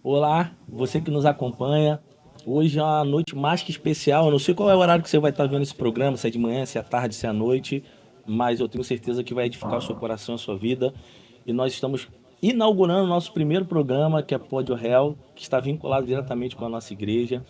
Olá, você que nos acompanha. Hoje é uma noite mais que especial. Eu não sei qual é o horário que você vai estar vendo esse programa, se é de manhã, se é à tarde, se é à noite, mas eu tenho certeza que vai edificar o seu coração, a sua vida. E nós estamos inaugurando o nosso primeiro programa, que é Pódio Real, que está vinculado diretamente com a nossa igreja.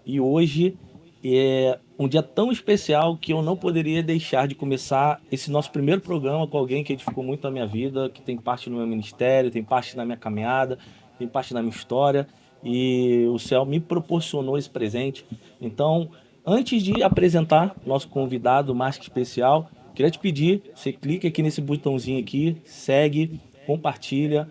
E hoje é um dia tão especial que eu não poderia deixar de começar esse nosso primeiro programa com alguém que edificou muito a minha vida, que tem parte no meu ministério, tem parte na minha caminhada, tem parte na minha história. E o céu me proporcionou esse presente. Então, antes de apresentar nosso convidado mais que especial, queria te pedir, você clica aqui nesse botãozinho aqui, segue, compartilha,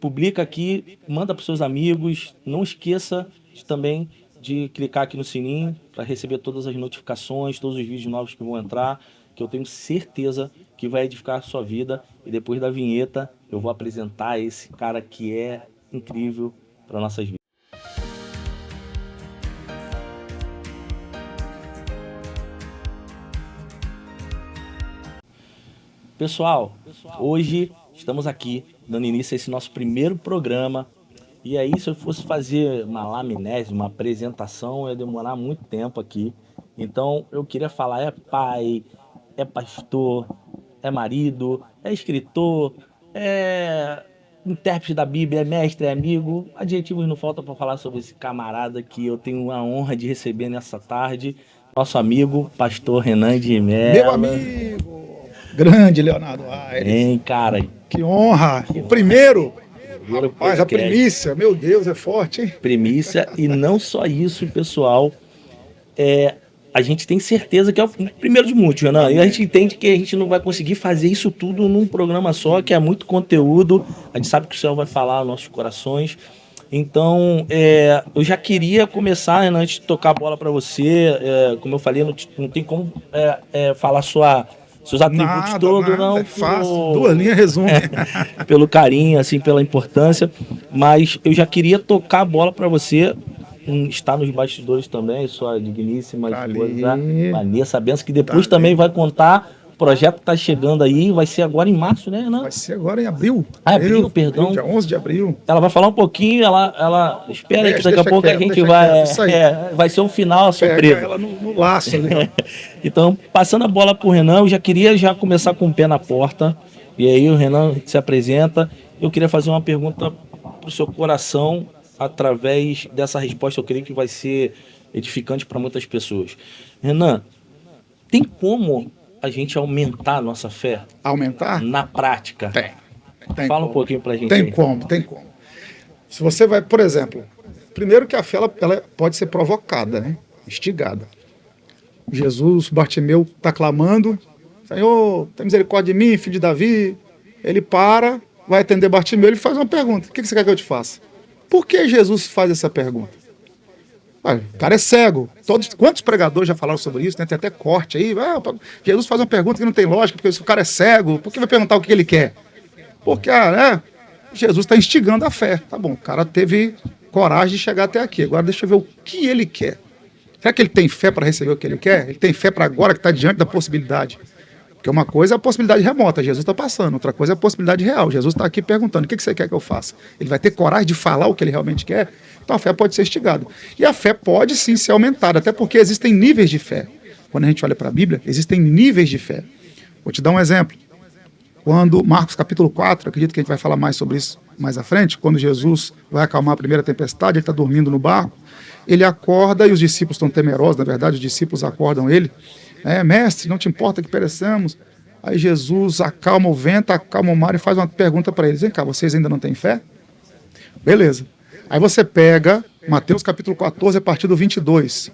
publica aqui, manda para seus amigos. Não esqueça também de clicar aqui no sininho para receber todas as notificações, todos os vídeos novos que vão entrar, que eu tenho certeza que vai edificar a sua vida. E depois da vinheta, eu vou apresentar esse cara que é incrível para nossas vidas. Pessoal, hoje estamos aqui dando início a esse nosso primeiro programa. E aí, se eu fosse fazer uma lamínese, uma apresentação, ia demorar muito tempo aqui. Então, eu queria falar: é pai, é pastor, é marido, é escritor, é intérprete da Bíblia, é mestre, é amigo. Adjetivos não faltam para falar sobre esse camarada que eu tenho a honra de receber nessa tarde. Nosso amigo, pastor Renan de Meu Mello. amigo, grande Leonardo Aires, Hein, cara? que honra! O primeiro, Primeiro rapaz, a podcast, primícia, meu Deus, é forte, hein? primícia. E não só isso, pessoal. A gente tem certeza que é o primeiro de muitos, Renan. E a gente Amém. entende que a gente não vai conseguir fazer isso tudo num programa só, que é muito conteúdo. A gente sabe que o céu vai falar aos nossos corações. Então, eu já queria começar, Renan, antes de tocar a bola para você. Como eu falei, não tem como falar seus atributos Nada, todos, nada, não, é fácil. Duas linhas resume. pelo carinho, assim, pela importância. Mas eu já queria tocar a bola para você. Está nos bastidores também, sua digníssima Tá esposa ali, Vanessa Benção, que tá depois também ali. vai contar. O projeto está chegando aí, vai ser agora em março, né, Renan? Vai ser agora em abril. Ah, abril, Abril, perdão. dia 11 de abril. Ela vai falar um pouquinho, ela espera aí que daqui a Deixa pouco a quieto, gente deixa vai, quieto. Isso aí. vai ser um final, a Pega surpresa. ela no laço ali, ó. Então, passando a bola pro Renan, eu já queria começar com o pé na porta. E aí o Renan se apresenta. Eu queria fazer uma pergunta pro seu coração através dessa resposta. Eu creio que vai ser edificante para muitas pessoas. Renan, tem como a gente aumentar a nossa fé Aumentar? na prática? Tem. Tem Fala um como. pouquinho pra gente Tem aí. como, tem como. Se você vai, por exemplo, primeiro que a fé ela pode ser provocada, né? Instigada. Jesus, Bartimeu está clamando, Senhor, tem misericórdia de mim, filho de Davi. Ele para, vai atender Bartimeu, ele faz uma pergunta: o que você quer que eu te faça? Por que Jesus faz essa pergunta? Ah, o cara é cego. Quantos pregadores já falaram sobre isso? Né? Tem até corte aí. Jesus faz uma pergunta que não tem lógica, porque se o cara é cego, por que vai perguntar o que ele quer? Porque Jesus está instigando a fé. Tá bom, o cara teve coragem de chegar até aqui. Agora deixa eu ver o que ele quer. Será que ele tem fé para receber o que ele quer? Ele tem fé para agora que está diante da possibilidade? Porque uma coisa é a possibilidade remota, Jesus está passando. Outra coisa é a possibilidade real. Jesus está aqui perguntando: o que você quer que eu faça? Ele vai ter coragem de falar o que ele realmente quer? Então a fé pode ser instigada. E a fé pode sim ser aumentada, até porque existem níveis de fé. Quando a gente olha para a Bíblia, existem níveis de fé. Vou te dar um exemplo. Quando Marcos capítulo 4, acredito que a gente vai falar mais sobre isso mais à frente, quando Jesus vai acalmar a primeira tempestade, ele está dormindo no barco, ele acorda e os discípulos estão temerosos, na verdade os discípulos acordam ele: mestre, não te importa que pereçamos? Aí Jesus acalma o vento, acalma o mar e faz uma pergunta para eles: vem cá, vocês ainda não têm fé? Beleza. Aí você pega Mateus capítulo 14, a partir do 22,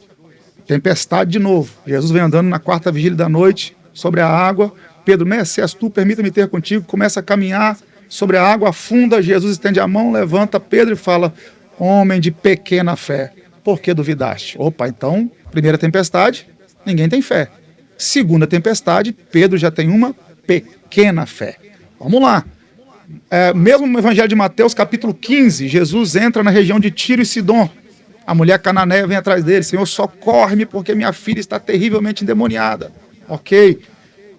tempestade de novo, Jesus vem andando na quarta vigília da noite sobre a água. Pedro: mestre, se és tu, permita-me ter contigo. Começa a caminhar sobre a água, afunda. Jesus estende a mão, levanta Pedro e fala: homem de pequena fé, por que duvidaste? Opa, então, primeira tempestade, ninguém tem fé. Segunda tempestade, Pedro já tem uma pequena fé. Vamos lá. Mesmo no Evangelho de Mateus, capítulo 15, Jesus entra na região de Tiro e Sidom. A mulher cananeia vem atrás dele: Senhor, socorre-me porque minha filha está terrivelmente endemoniada. Ok.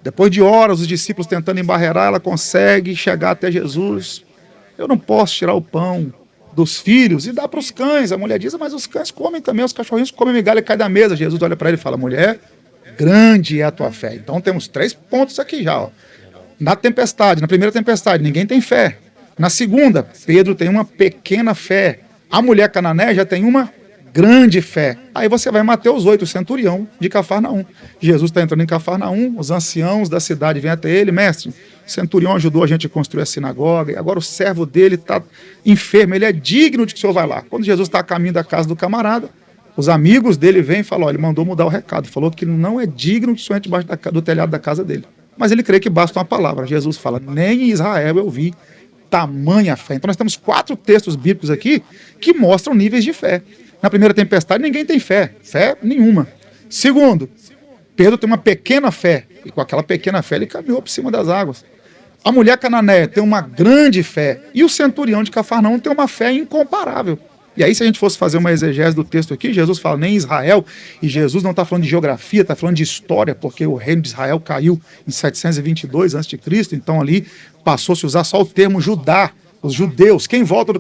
Depois de horas, os discípulos tentando embarrear, ela consegue chegar até Jesus. Eu não posso tirar o pão dos filhos e dá para os cães. A mulher diz, mas os cães comem também, os cachorrinhos comem migalha e cai da mesa. Jesus olha para ele e fala, mulher, grande é a tua fé. Então temos 3 pontos aqui já. Ó. Na tempestade, na primeira tempestade, ninguém tem fé. Na segunda, Pedro tem uma pequena fé. A mulher cananeia já tem uma grande fé. Aí você vai em Mateus 8, o centurião de Cafarnaum. Jesus está entrando em Cafarnaum, os anciãos da cidade vêm até ele, mestre, o centurião ajudou a gente a construir a sinagoga, e agora o servo dele está enfermo, ele é digno de que o senhor vá lá. Quando Jesus está a caminho da casa do camarada, os amigos dele vêm e falam, ele mandou mudar o recado, falou que não é digno de o senhor entrar debaixo do telhado da casa dele. Mas ele crê que basta uma palavra. Jesus fala, nem em Israel eu vi tamanha fé. Então nós temos 4 textos bíblicos aqui que mostram níveis de fé. Na primeira tempestade ninguém tem fé nenhuma. Segundo, Pedro tem uma pequena fé, e com aquela pequena fé ele caminhou por cima das águas. A mulher cananeia tem uma grande fé, e o centurião de Cafarnaum tem uma fé incomparável. E aí, se a gente fosse fazer uma exegese do texto aqui, Jesus fala nem Israel, e Jesus não está falando de geografia, está falando de história, porque o reino de Israel caiu em 722 a.C., então ali passou-se a usar só o termo Judá, os judeus. Quem volta do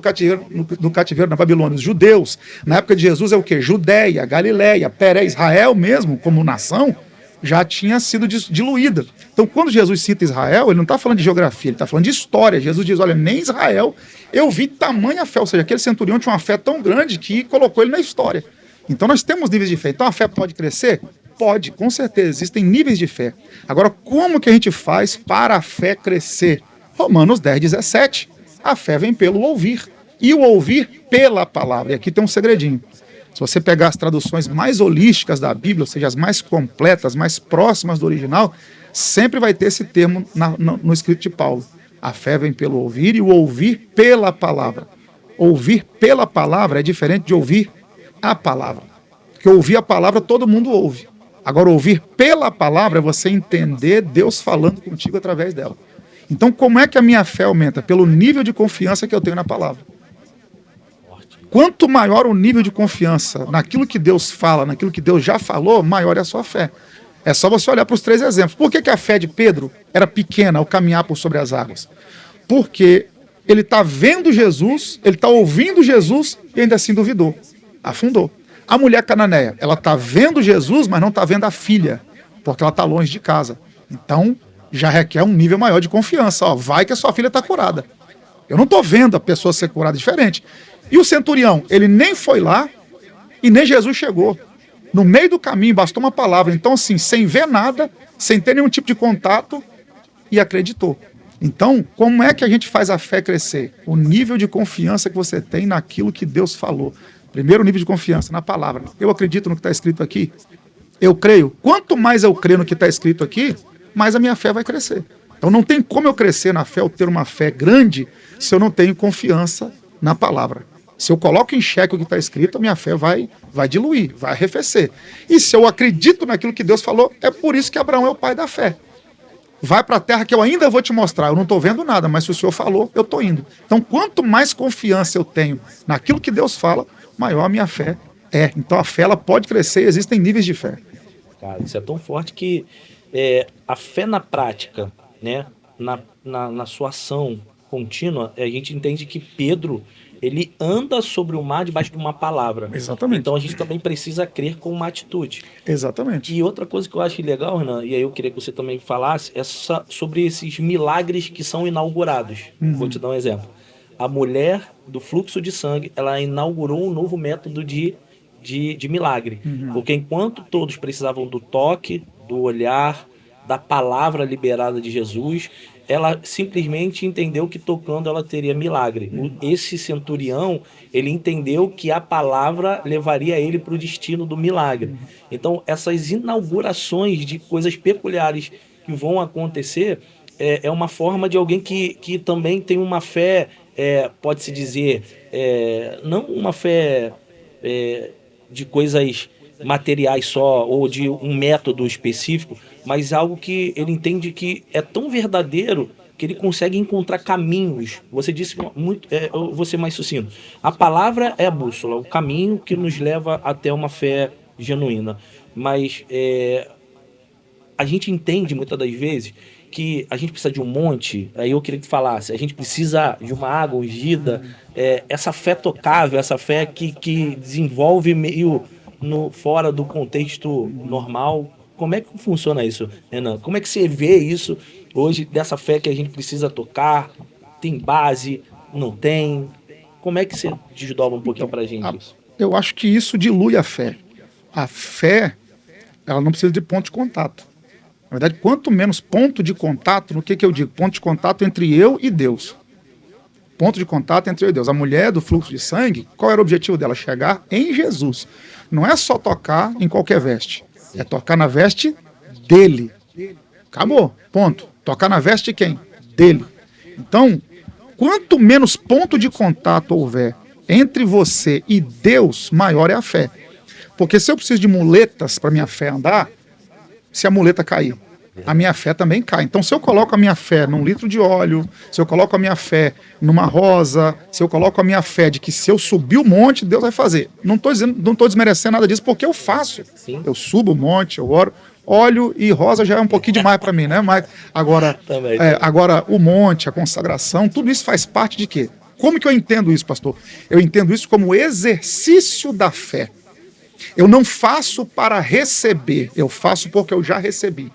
cativeiro na Babilônia? Os judeus. Na época de Jesus é o quê? Judéia, Galileia, Israel mesmo, como nação, já tinha sido diluída. Então, quando Jesus cita Israel, ele não está falando de geografia, ele está falando de história. Jesus diz, olha, nem Israel eu vi tamanha fé, ou seja, aquele centurião tinha uma fé tão grande que colocou ele na história. Então, nós temos níveis de fé. Então, a fé pode crescer? Pode, com certeza, existem níveis de fé. Agora, como que a gente faz para a fé crescer? Romanos 10, 17. A fé vem pelo ouvir, e o ouvir pela palavra. E aqui tem um segredinho. Se você pegar as traduções mais holísticas da Bíblia, ou seja, as mais completas, mais próximas do original, sempre vai ter esse termo no escrito de Paulo. A fé vem pelo ouvir e o ouvir pela palavra. Ouvir pela palavra é diferente de ouvir a palavra. Porque ouvir a palavra todo mundo ouve. Agora, ouvir pela palavra é você entender Deus falando contigo através dela. Então, como é que a minha fé aumenta? Pelo nível de confiança que eu tenho na palavra. Quanto maior o nível de confiança naquilo que Deus fala, naquilo que Deus já falou, maior é a sua fé. É só você olhar para os 3 exemplos. Por que a fé de Pedro era pequena ao caminhar por sobre as águas? Porque ele está vendo Jesus, ele está ouvindo Jesus e ainda assim duvidou, afundou. A mulher cananeia, ela está vendo Jesus, mas não está vendo a filha, porque ela está longe de casa. Então, já requer um nível maior de confiança. Ó, vai que a sua filha está curada. Eu não estou vendo a pessoa ser curada diferente. E o centurião, ele nem foi lá e nem Jesus chegou. No meio do caminho, bastou uma palavra. Então, assim, sem ver nada, sem ter nenhum tipo de contato, e acreditou. Então, como é que a gente faz a fé crescer? O nível de confiança que você tem naquilo que Deus falou. Primeiro nível de confiança, na palavra. Eu acredito no que está escrito aqui. Eu creio. Quanto mais eu creio no que está escrito aqui, mais a minha fé vai crescer. Então, não tem como eu crescer na fé ou ter uma fé grande se eu não tenho confiança na palavra. Se eu coloco em xeque o que está escrito, a minha fé vai diluir, vai arrefecer. E se eu acredito naquilo que Deus falou, é por isso que Abraão é o pai da fé. Vai para a terra que eu ainda vou te mostrar. Eu não estou vendo nada, mas se o Senhor falou, eu estou indo. Então, quanto mais confiança eu tenho naquilo que Deus fala, maior a minha fé é. Então, a fé ela pode crescer e existem níveis de fé. Cara, isso é tão forte que a fé na prática, né, na sua ação contínua, a gente entende que Pedro, ele anda sobre o mar debaixo de uma palavra. Exatamente. Então a gente também precisa crer com uma atitude. Exatamente. E outra coisa que eu acho legal, Renan, e aí eu queria que você também falasse, é sobre esses milagres que são inaugurados. Vou te dar um exemplo. A mulher do fluxo de sangue, ela inaugurou um novo método de milagre. Porque enquanto todos precisavam do toque, do olhar, da palavra liberada de Jesus, ela simplesmente entendeu que tocando ela teria milagre. Esse centurião, ele entendeu que a palavra levaria ele para o destino do milagre. Então, essas inaugurações de coisas peculiares que vão acontecer é uma forma de alguém que também tem uma fé, pode-se dizer, não uma fé de coisas materiais só, ou de um método específico, mas algo que ele entende que é tão verdadeiro que ele consegue encontrar caminhos. Você disse muito, eu vou ser mais sucinto. A palavra é a bússola, o caminho que nos leva até uma fé genuína. Mas a gente entende muitas das vezes que a gente precisa de um monte, aí eu queria que tu falasse, a gente precisa de uma água ungida, essa fé tocável, essa fé que desenvolve meio fora do contexto normal. Como é que funciona isso, Renan? Como é que você vê isso hoje, dessa fé que a gente precisa tocar? Tem base? Não tem? Como é que você desdobra um pouquinho pra gente isso? Eu acho que isso dilui a fé. A fé, ela não precisa de ponto de contato. Na verdade, quanto menos ponto de contato, no que eu digo? Ponto de contato entre eu e Deus. Ponto de contato entre eu e Deus. A mulher do fluxo de sangue, qual era o objetivo dela? Chegar em Jesus. Não é só tocar em qualquer veste. É tocar na veste dele. Acabou. Ponto. Tocar na veste de quem? Dele. Então, quanto menos ponto de contato houver entre você e Deus, maior é a fé. Porque se eu preciso de muletas para minha fé andar, se a muleta cair, a minha fé também cai. Então, se eu coloco a minha fé num litro de óleo, se eu coloco a minha fé numa rosa, se eu coloco a minha fé de que se eu subir o monte, Deus vai fazer. Não estou desmerecendo nada disso, porque eu faço. Sim. Eu subo o monte, eu oro. Óleo e rosa já é um pouquinho demais para mim, né? Mas agora, agora o monte, a consagração, tudo isso faz parte de quê? Como que eu entendo isso, pastor? Eu entendo isso como exercício da fé. Eu não faço para receber, eu faço porque eu já recebi.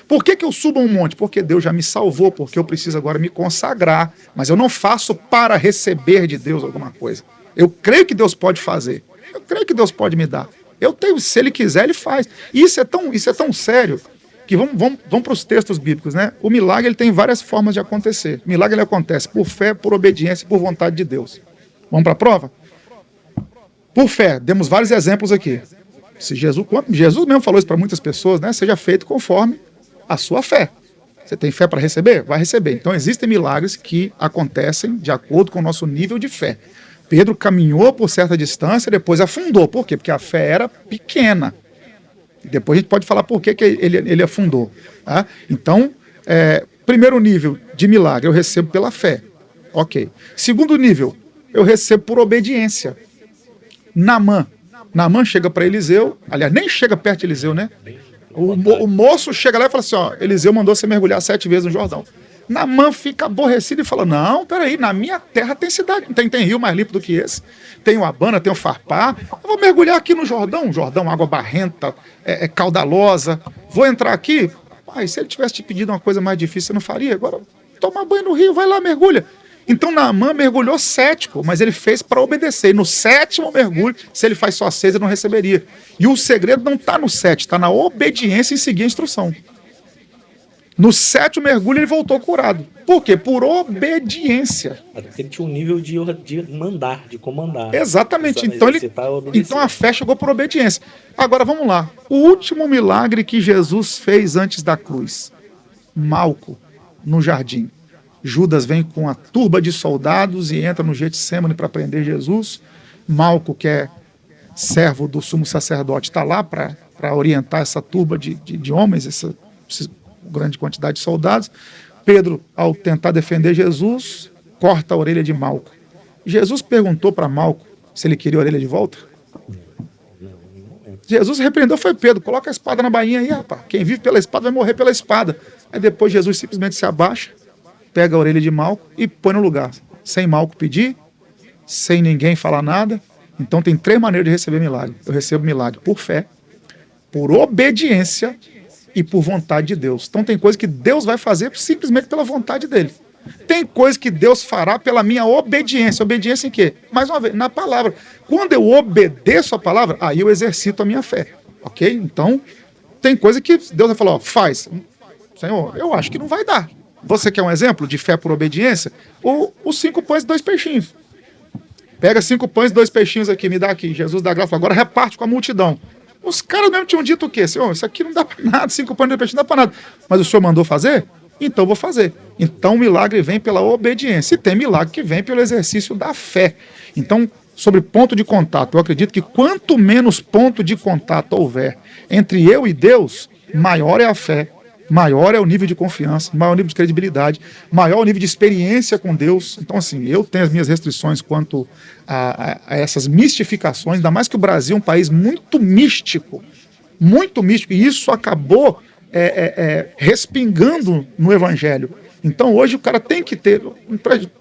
Por que eu subo um monte? Porque Deus já me salvou, porque eu preciso agora me consagrar. Mas eu não faço para receber de Deus alguma coisa. Eu creio que Deus pode fazer. Eu creio que Deus pode me dar. Eu tenho, se Ele quiser, Ele faz. E isso é tão sério que vamos para os textos bíblicos, né? O milagre ele tem várias formas de acontecer. O milagre ele acontece por fé, por obediência e por vontade de Deus. Vamos para a prova? Por fé, demos vários exemplos aqui. Se Jesus mesmo falou isso para muitas pessoas, né? Seja feito conforme a sua fé. Você tem fé para receber? Vai receber. Então existem milagres que acontecem de acordo com o nosso nível de fé. Pedro caminhou por certa distância, depois afundou. Por quê? Porque a fé era pequena. Depois a gente pode falar por que ele afundou. Tá? Então, primeiro nível de milagre, eu recebo pela fé. Ok. Segundo nível, eu recebo por obediência. Naamã chega para Eliseu, aliás, nem chega perto de Eliseu, né? O moço chega lá e fala assim, ó, Eliseu mandou você mergulhar 7 vezes no Jordão. Naamã fica aborrecido e fala, não, peraí, na minha terra tem cidade, tem rio mais limpo do que esse. Tem o Abana, tem o Farpá, eu vou mergulhar aqui no Jordão, água barrenta, caudalosa, vou entrar aqui. Pai, se ele tivesse te pedido uma coisa mais difícil, você não faria? Agora, toma banho no rio, vai lá, mergulha. Então Naamã mergulhou 7, mas ele fez para obedecer. E no 7º mergulho, se ele faz só 6, ele não receberia. E o segredo não está no 7, está na obediência em seguir a instrução. No 7º mergulho, ele voltou curado. Por quê? Por obediência. Ele tinha um nível de mandar, de comandar. Exatamente. Então a fé chegou por obediência. Agora vamos lá. O último milagre que Jesus fez antes da cruz. Malco, no jardim. Judas vem com a turba de soldados e entra no Getsêmani para prender Jesus. Malco, que é servo do sumo sacerdote, está lá para orientar essa turba de homens, essa grande quantidade de soldados. Pedro, ao tentar defender Jesus, corta a orelha de Malco. Jesus perguntou para Malco se ele queria a orelha de volta. Jesus repreendeu, foi Pedro, coloca a espada na bainha aí, rapaz. Quem vive pela espada vai morrer pela espada. Aí depois Jesus simplesmente se abaixa, pega a orelha de Malco e põe no lugar. Sem Malco pedir, sem ninguém falar nada. Então tem 3 maneiras de receber milagre. Eu recebo milagre por fé, por obediência e por vontade de Deus. Então tem coisa que Deus vai fazer simplesmente pela vontade dele. Tem coisa que Deus fará pela minha obediência. Obediência em quê? Mais uma vez, na palavra. Quando eu obedeço a palavra, aí eu exercito a minha fé. Ok? Então, tem coisa que Deus vai falar, ó, faz. Senhor, eu acho que não vai dar. Você quer um exemplo de fé por obediência? Os 5 pães e 2 peixinhos. Pega 5 pães e 2 peixinhos aqui, me dá aqui. Jesus dá graça, agora reparte com a multidão. Os caras mesmo tinham dito o quê? Senhor, isso aqui não dá para nada, 5 pães e 2 peixinhos não dá para nada. Mas o Senhor mandou fazer? Então eu vou fazer. Então o milagre vem pela obediência. E tem milagre que vem pelo exercício da fé. Então, sobre ponto de contato, eu acredito que quanto menos ponto de contato houver entre eu e Deus, maior é a fé, maior é o nível de confiança, maior é o nível de credibilidade, maior é o nível de experiência com Deus. Então, assim, eu tenho as minhas restrições quanto a essas mistificações, ainda mais que o Brasil é um país muito místico, e isso acabou respingando no evangelho. Então hoje o cara tem que ter...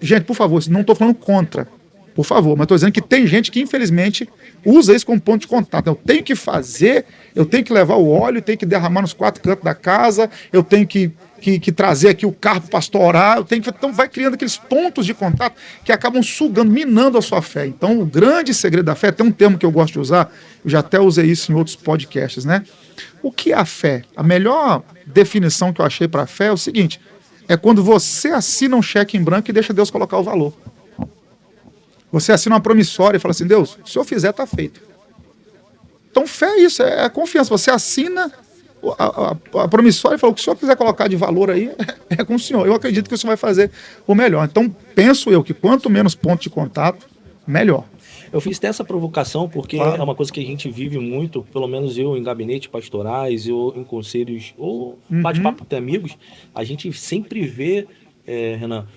Gente, por favor, não estou falando contra, por favor, mas estou dizendo que tem gente que infelizmente usa isso como ponto de contato. Eu tenho que fazer, eu tenho que levar o óleo, eu tenho que derramar nos 4 cantos da casa, eu tenho que trazer aqui o carro para pastorar, então vai criando aqueles pontos de contato que acabam sugando, minando a sua fé. Então o grande segredo da fé, tem um termo que eu gosto de usar, eu já até usei isso em outros podcasts, né? O que é a fé? A melhor definição que eu achei para a fé é o seguinte, é quando você assina um cheque em branco e deixa Deus colocar o valor. Você assina uma promissória e fala assim, Deus, se eu fizer, está feito. Então fé é isso, é confiança. Você assina a promissória e fala, o que o senhor quiser colocar de valor aí, é com o senhor. Eu acredito que o senhor vai fazer o melhor. Então penso eu que quanto menos ponto de contato, melhor. Eu fiz até essa provocação porque é uma coisa que a gente vive muito, pelo menos eu em gabinetes pastorais, eu em conselhos, ou bate-papo com amigos, a gente sempre vê, Renan,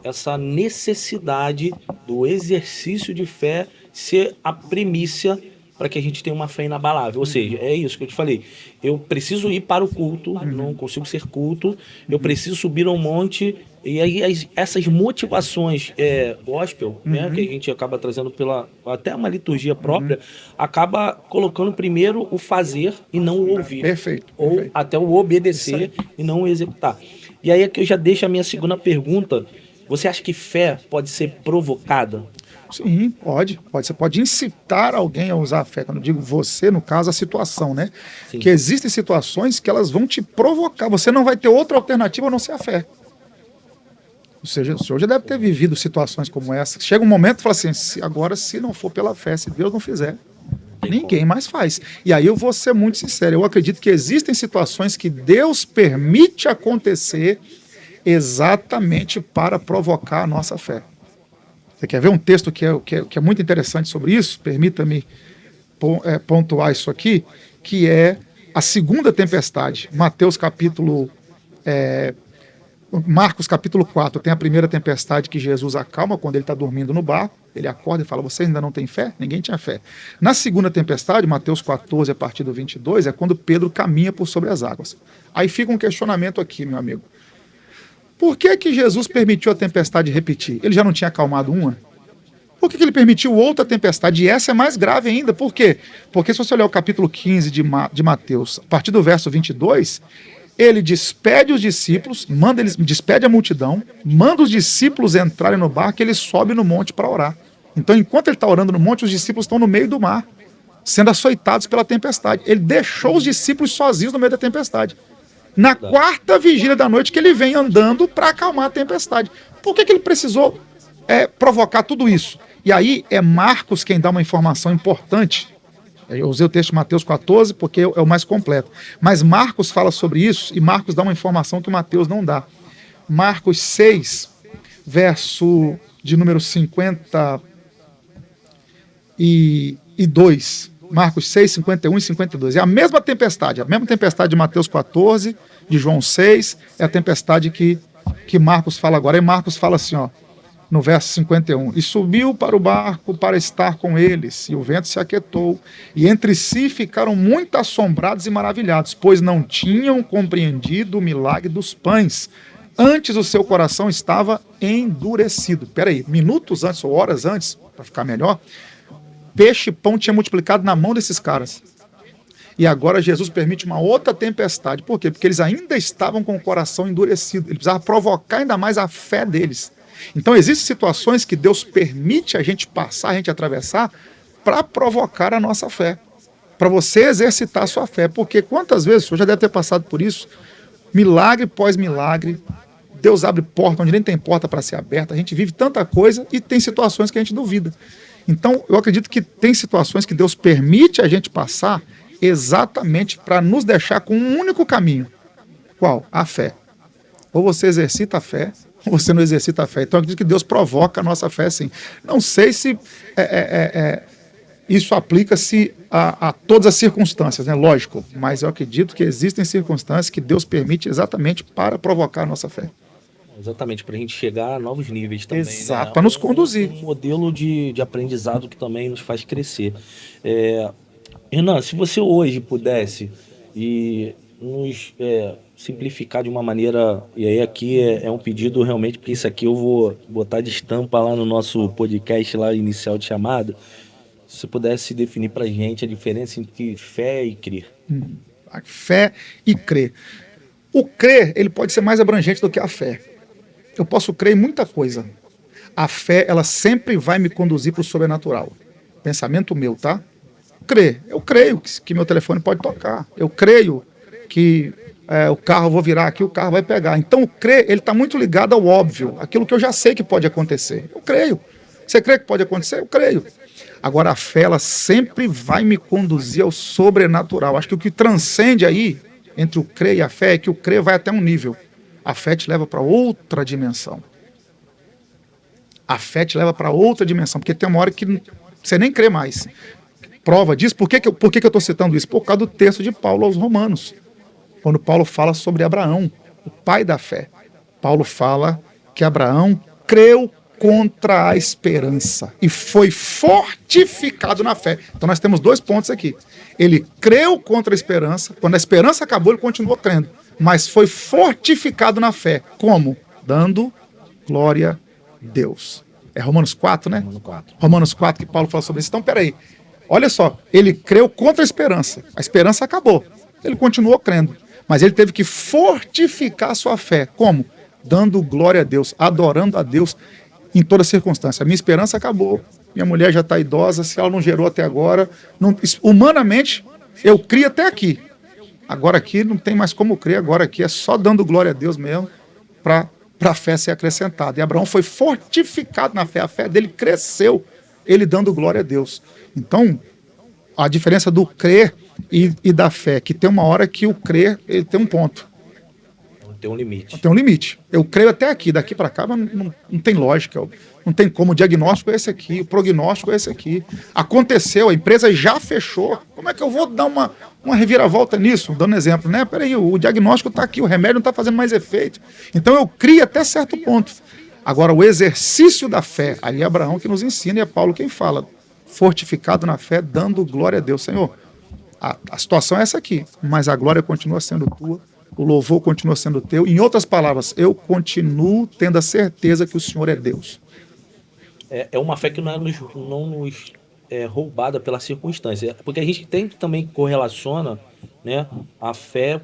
essa necessidade do exercício de fé ser a premissa para que a gente tenha uma fé inabalável. Ou seja, é isso que eu te falei. Eu preciso ir para o culto, não consigo ser culto, eu preciso subir a um monte, e aí essas motivações gospel, né, que a gente acaba trazendo pela até uma liturgia própria, acaba colocando primeiro o fazer e não o ouvir. Perfeito. Ou até o obedecer e não o executar. E aí é que eu já deixo a minha segunda pergunta. Você acha que fé pode ser provocada? Sim, pode. Você pode incitar alguém a usar a fé. Quando eu digo você, no caso, a situação, né? Sim. Que existem situações que elas vão te provocar. Você não vai ter outra alternativa a não ser a fé. Ou seja, o senhor já deve ter vivido situações como essa. Chega um momento e fala assim, agora se não for pela fé, se Deus não fizer, ninguém mais faz. E aí eu vou ser muito sincero, eu acredito que existem situações que Deus permite acontecer exatamente para provocar a nossa fé. Você quer ver um texto que é muito interessante sobre isso? Permita-me pontuar isso aqui, que é a segunda tempestade. Marcos capítulo 4, tem a primeira tempestade que Jesus acalma quando ele está dormindo no barco. Ele acorda e fala, você ainda não tem fé? Ninguém tinha fé. Na segunda tempestade, Mateus 14, a partir do 22, é quando Pedro caminha por sobre as águas. Aí fica um questionamento aqui, meu amigo. Por que Jesus permitiu a tempestade repetir? Ele já não tinha acalmado uma? Por que ele permitiu outra tempestade? E essa é mais grave ainda. Por quê? Porque se você olhar o capítulo 15 de Mateus, a partir do verso 22, ele despede os discípulos, despede a multidão, manda os discípulos entrarem no barco e ele sobe no monte para orar. Então, enquanto ele está orando no monte, os discípulos estão no meio do mar, sendo açoitados pela tempestade. Ele deixou os discípulos sozinhos no meio da tempestade. Na quarta vigília da noite que ele vem andando para acalmar a tempestade. Por que ele precisou provocar tudo isso? E aí é Marcos quem dá uma informação importante. Eu usei o texto de Mateus 14 porque é o mais completo. Mas Marcos fala sobre isso e Marcos dá uma informação que Mateus não dá. Marcos 6, verso de número 52. Marcos 6, 51 e 52. É a mesma tempestade de Mateus 14, de João 6, é a tempestade que Marcos fala agora. E Marcos fala assim, ó, no verso 51, e subiu para o barco para estar com eles, e o vento se aquietou, e entre si ficaram muito assombrados e maravilhados, pois não tinham compreendido o milagre dos pães. Antes o seu coração estava endurecido. Peraí, minutos antes ou horas antes, para ficar melhor, peixe e pão tinha multiplicado na mão desses caras. E agora Jesus permite uma outra tempestade. Por quê? Porque eles ainda estavam com o coração endurecido. Ele precisava provocar ainda mais a fé deles. Então existem situações que Deus permite a gente passar, a gente atravessar, para provocar a nossa fé. Para você exercitar a sua fé. Porque quantas vezes, o senhor já deve ter passado por isso, milagre pós milagre, Deus abre porta onde nem tem porta para ser aberta, a gente vive tanta coisa e tem situações que a gente duvida. Então, eu acredito que tem situações que Deus permite a gente passar exatamente para nos deixar com um único caminho. Qual? A fé. Ou você exercita a fé, ou você não exercita a fé. Então, eu acredito que Deus provoca a nossa fé, sim. Não sei se isso aplica-se a todas as circunstâncias, né? Lógico, mas eu acredito que existem circunstâncias que Deus permite exatamente para provocar a nossa fé. Exatamente, para a gente chegar a novos níveis também. Exato, né? para nos conduzir. Um modelo de aprendizado que também nos faz crescer. Renan, se você hoje pudesse, e nos simplificar de uma maneira, e aí aqui é um pedido realmente, porque isso aqui eu vou botar de estampa lá no nosso podcast lá inicial de chamada, se você pudesse definir pra gente a diferença entre fé e crer. A fé e crer. O crer, ele pode ser mais abrangente do que a fé. Eu posso crer em muita coisa. A fé, ela sempre vai me conduzir para o sobrenatural. Pensamento meu, tá? Crer. Eu creio que meu telefone pode tocar. Eu creio que o carro, eu vou virar aqui, o carro vai pegar. Então, o crer, ele está muito ligado ao óbvio, aquilo que eu já sei que pode acontecer. Eu creio. Você crê que pode acontecer? Eu creio. Agora, a fé, ela sempre vai me conduzir ao sobrenatural. Acho que o que transcende aí, entre o crer e a fé, é que o crer vai até um nível. A fé te leva para outra dimensão. A fé te leva para outra dimensão, porque tem uma hora que você nem crê mais. Prova disso, por que eu estou citando isso? Por causa do texto de Paulo aos Romanos. Quando Paulo fala sobre Abraão, o pai da fé. Paulo fala que Abraão creu contra a esperança e foi fortificado na fé. Então nós temos 2 pontos aqui. Ele creu contra a esperança, quando a esperança acabou, ele continuou crendo, mas foi fortificado na fé. Como? Dando glória a Deus. É Romanos 4, né? Romanos 4. Romanos 4 que Paulo fala sobre isso. Então, peraí. Olha só, ele creu contra a esperança acabou. Ele continuou crendo, mas ele teve que fortificar a sua fé. Como? Dando glória a Deus, adorando a Deus em toda circunstância. A minha esperança acabou, minha mulher já está idosa, se ela não gerou até agora, humanamente, eu criei até aqui. Agora aqui não tem mais como crer, agora aqui é só dando glória a Deus mesmo para a fé ser acrescentada. E Abraão foi fortificado na fé, a fé dele cresceu, ele dando glória a Deus. Então, a diferença do crer e da fé, que tem uma hora que o crer, ele tem um ponto. Tem um limite. Tem um limite. Eu creio até aqui, daqui para cá, mas não tem lógica. Não tem como. O diagnóstico é esse aqui, o prognóstico é esse aqui. Aconteceu, a empresa já fechou. Como é que eu vou dar uma reviravolta nisso? Dando exemplo, né? Peraí, o diagnóstico está aqui, o remédio não está fazendo mais efeito. Então eu crio até certo ponto. Agora, o exercício da fé, ali é Abraão que nos ensina e é Paulo quem fala. Fortificado na fé, dando glória a Deus. Senhor, a situação é essa aqui, mas a glória continua sendo tua. O louvor continua sendo teu. Em outras palavras, eu continuo tendo a certeza que o Senhor é Deus. É uma fé que não nos é roubada pela circunstância. Porque a gente também correlaciona, né, a fé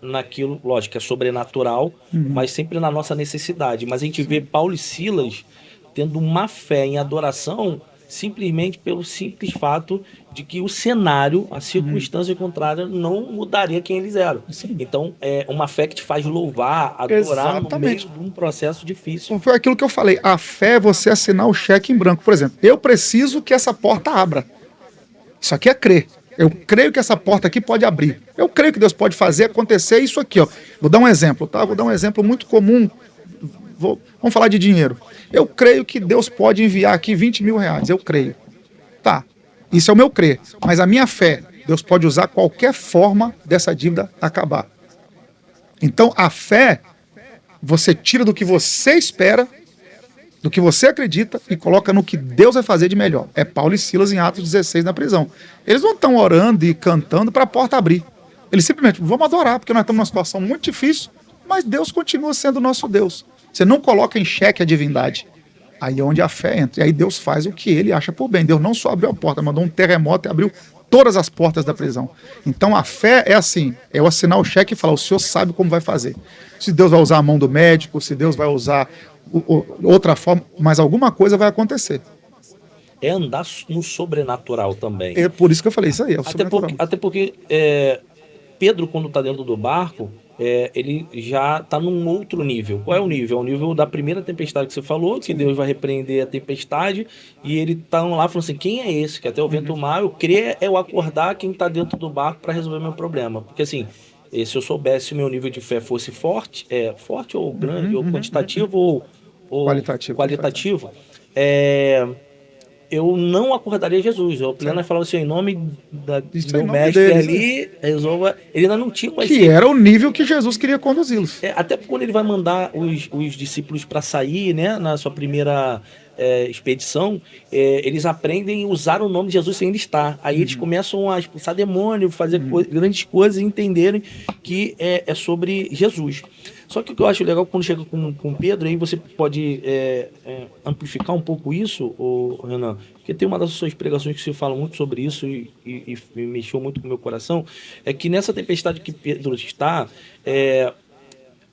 naquilo, lógico, é sobrenatural, mas sempre na nossa necessidade. Mas a gente vê Paulo e Silas tendo uma fé em adoração simplesmente pelo simples fato de que o cenário, a circunstância contrária, não mudaria quem eles eram. Sim. Então, é uma fé que te faz louvar, adorar Exatamente. no meio de um processo difícil. Foi aquilo que eu falei. A fé é você assinar o cheque em branco. Por exemplo, eu preciso que essa porta abra. Isso aqui é crer. Eu creio que essa porta aqui pode abrir. Eu creio que Deus pode fazer acontecer isso aqui. Ó. Vou dar um exemplo, tá? Vou dar um exemplo muito comum. Vamos falar de dinheiro. Eu creio que Deus pode enviar aqui 20 mil reais. Eu creio. Tá. Isso é o meu crer. Mas a minha fé, Deus pode usar qualquer forma dessa dívida acabar. Então, a fé, você tira do que você espera, do que você acredita e coloca no que Deus vai fazer de melhor. É Paulo e Silas em Atos 16 na prisão. Eles não estão orando e cantando para a porta abrir. Eles simplesmente, vamos adorar, porque nós estamos numa situação muito difícil, mas Deus continua sendo nosso Deus. Você não coloca em xeque a divindade. Aí é onde a fé entra. E aí Deus faz o que ele acha por bem. Deus não só abriu a porta, mandou um terremoto e abriu todas as portas da prisão. Então a fé é assim, é eu assinar o cheque e falar, o senhor sabe como vai fazer. Se Deus vai usar a mão do médico, se Deus vai usar outra forma, mas alguma coisa vai acontecer. É andar no sobrenatural também. É por isso que eu falei, isso aí é o sobrenatural. Até porque Pedro, quando está dentro do barco, ele já está num outro nível. Qual é o nível? É o nível da primeira tempestade que você falou, que Deus vai repreender a tempestade, e ele está lá falando assim, quem é esse? Que até o vento mar, eu crer é eu acordar quem está dentro do barco para resolver meu problema. Porque assim, se eu soubesse se o meu nível de fé fosse forte ou grande, ou quantitativo, ou qualitativo, eu não acordaria Jesus. O pleno falava assim, em nome do meu mestre dele, ali, resolva. Ele ainda não tinha mais. Que era o nível que Jesus queria conduzi-los. Até quando ele vai mandar os discípulos para sair, né, na sua primeira expedição, eles aprendem a usar o nome de Jesus sem ele estar. Aí eles começam a expulsar demônio, fazer grandes coisas e entenderem que é sobre Jesus. Só que o que eu acho legal quando chega com Pedro, aí você pode amplificar um pouco isso, Renan, porque tem uma das suas pregações que você fala muito sobre isso e me mexeu muito com o meu coração, é que nessa tempestade que Pedro está,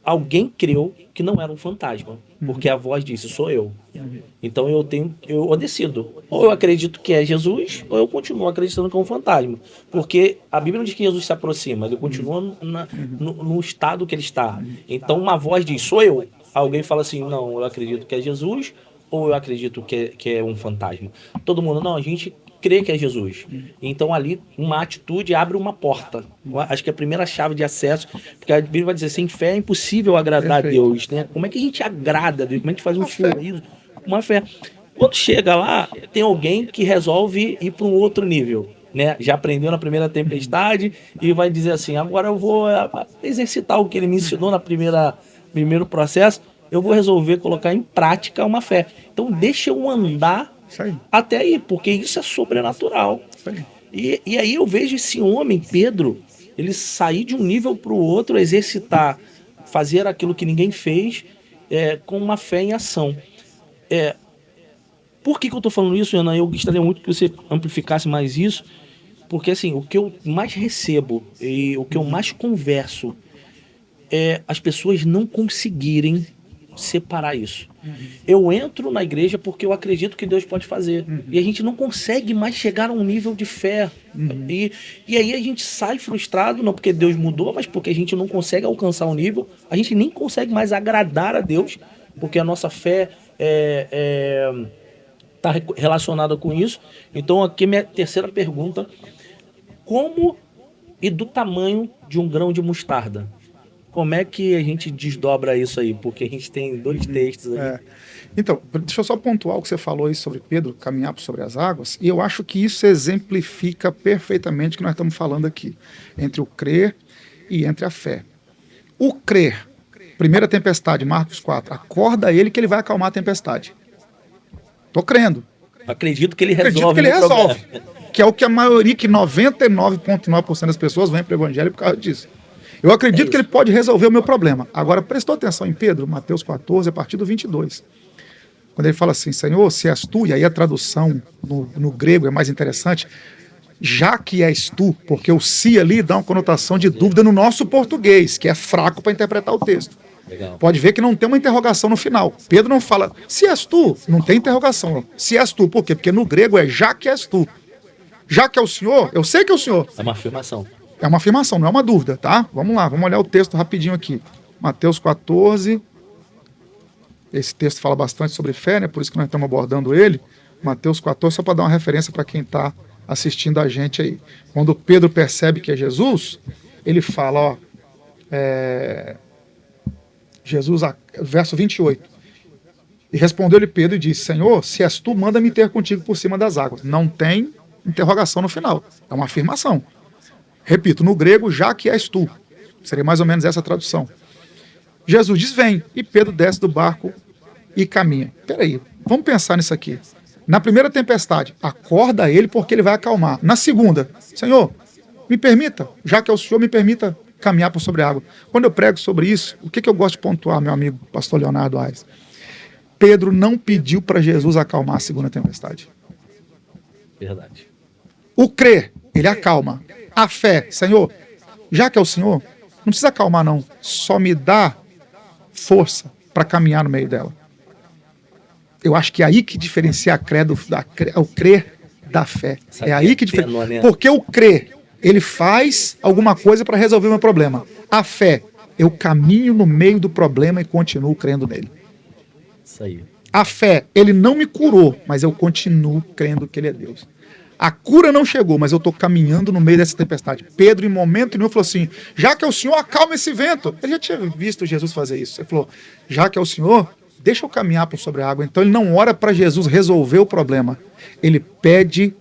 alguém creu que não era um fantasma, porque a voz disse, sou eu. Então eu decido, ou eu acredito que é Jesus, ou eu continuo acreditando que é um fantasma, porque a Bíblia não diz que Jesus se aproxima, ele continua no estado que ele está. Então uma voz diz, sou eu. Alguém fala assim, não, eu acredito que é Jesus, ou eu acredito que é um fantasma. Todo mundo, não, a gente crê que é Jesus. Então ali uma atitude abre uma porta. Acho que é a primeira chave de acesso, porque a Bíblia vai dizer, sem fé é impossível agradar a Deus, né? Como é que a gente agrada a Deus? Como é que a gente faz um sorriso? Uma fé. Quando chega lá, tem alguém que resolve ir para um outro nível, né? Já aprendeu na primeira tempestade e vai dizer assim, agora eu vou exercitar o que ele me ensinou na primeiro processo, eu vou resolver colocar em prática uma fé. Então deixa eu andar até aí, porque isso é sobrenatural. E aí eu vejo esse homem, Pedro, ele sair de um nível para o outro, exercitar, fazer aquilo que ninguém fez, com uma fé em ação. Por que eu estou falando isso, Ana? Eu gostaria muito que você amplificasse mais isso, porque assim, o que eu mais recebo e o que eu mais converso é as pessoas não conseguirem separar isso. Eu entro na igreja porque eu acredito que Deus pode fazer. E a gente não consegue mais chegar a um nível de fé. E aí a gente sai frustrado, não porque Deus mudou, mas porque a gente não consegue alcançar o nível. A gente nem consegue mais agradar a Deus, porque a nossa fé está relacionada com isso. Então aqui minha terceira pergunta: como e do tamanho de um grão de mostarda? Como é que a gente desdobra isso aí? Porque a gente tem 2 textos aí. Então, deixa eu só pontuar o que você falou aí sobre Pedro caminhar sobre as águas, e eu acho que isso exemplifica perfeitamente o que nós estamos falando aqui, entre o crer e entre a fé. O crer, primeira tempestade, Marcos 4, acorda ele que ele vai acalmar a tempestade. Estou crendo. Acredito que ele resolve. Que é o que a maioria, que 99,9% das pessoas vêm para o evangelho por causa disso. Eu acredito que ele pode resolver o meu problema. Agora, prestou atenção em Pedro, Mateus 14, a partir do 22. Quando ele fala assim, Senhor, se és tu, e aí a tradução no grego é mais interessante, já que és tu, porque o se ali dá uma conotação de dúvida no nosso português, que é fraco para interpretar o texto. Legal. Pode ver que não tem uma interrogação no final. Pedro não fala, se és tu, não tem interrogação. Se és tu, por quê? Porque no grego é já que és tu. Já que é o Senhor, eu sei que é o Senhor. É uma afirmação. É uma afirmação, não é uma dúvida, tá? Vamos lá, vamos olhar o texto rapidinho aqui. Mateus 14. Esse texto fala bastante sobre fé, né? Por isso que nós estamos abordando ele. Mateus 14, só para dar uma referência para quem está assistindo a gente aí. Quando Pedro percebe que é Jesus, ele fala, Jesus, verso 28. E respondeu-lhe Pedro e disse, Senhor, se és tu, manda-me ter contigo por cima das águas. Não tem interrogação no final, é uma afirmação. Repito, no grego, já que és tu. Seria mais ou menos essa a tradução. Jesus diz, vem. E Pedro desce do barco e caminha. Peraí, vamos pensar nisso aqui. Na primeira tempestade, acorda ele porque ele vai acalmar. Na segunda, Senhor, me permita, já que é o Senhor, me permita caminhar por sobre a água. Quando eu prego sobre isso, o que eu gosto de pontuar, meu amigo pastor Leonardo Aires? Pedro não pediu para Jesus acalmar a segunda tempestade. Verdade. O crer, ele acalma. A fé, Senhor, já que é o Senhor, não precisa acalmar não, só me dá força para caminhar no meio dela. Eu acho que é aí que diferencia o crer da fé. É aí que diferencia. Porque o crer, ele faz alguma coisa para resolver o meu problema. A fé, eu caminho no meio do problema e continuo crendo nele. Isso aí. A fé, ele não me curou, mas eu continuo crendo que ele é Deus. A cura não chegou, mas eu estou caminhando no meio dessa tempestade. Pedro, em momento nenhum, falou assim, já que é o Senhor, acalma esse vento. Ele já tinha visto Jesus fazer isso. Ele falou, já que é o Senhor, deixa eu caminhar por sobre a água. Então ele não ora para Jesus resolver o problema. Ele pede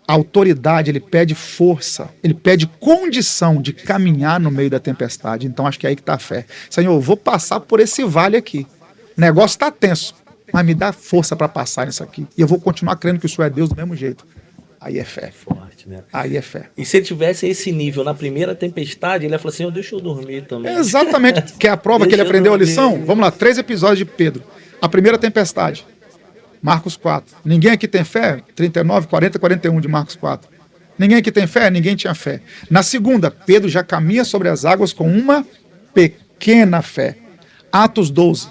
autoridade, ele pede força, ele pede condição de caminhar no meio da tempestade. Então acho que é aí que está a fé. Senhor, eu vou passar por esse vale aqui. O negócio está tenso. mas me dá força para passar nisso aqui. E eu vou continuar crendo que o Senhor é Deus do mesmo jeito. Aí é fé. Forte, né? Aí é fé. E se ele tivesse esse nível na primeira tempestade, ele ia falar assim, deixa eu dormir também. Exatamente. Que é a prova que ele aprendeu a lição? Vamos lá, 3 episódios de Pedro. A primeira tempestade. Marcos 4. Ninguém aqui tem fé? 39, 40, 41 de Marcos 4. Ninguém aqui tem fé? Ninguém tinha fé. Na segunda, Pedro já caminha sobre as águas com uma pequena fé. Atos 12.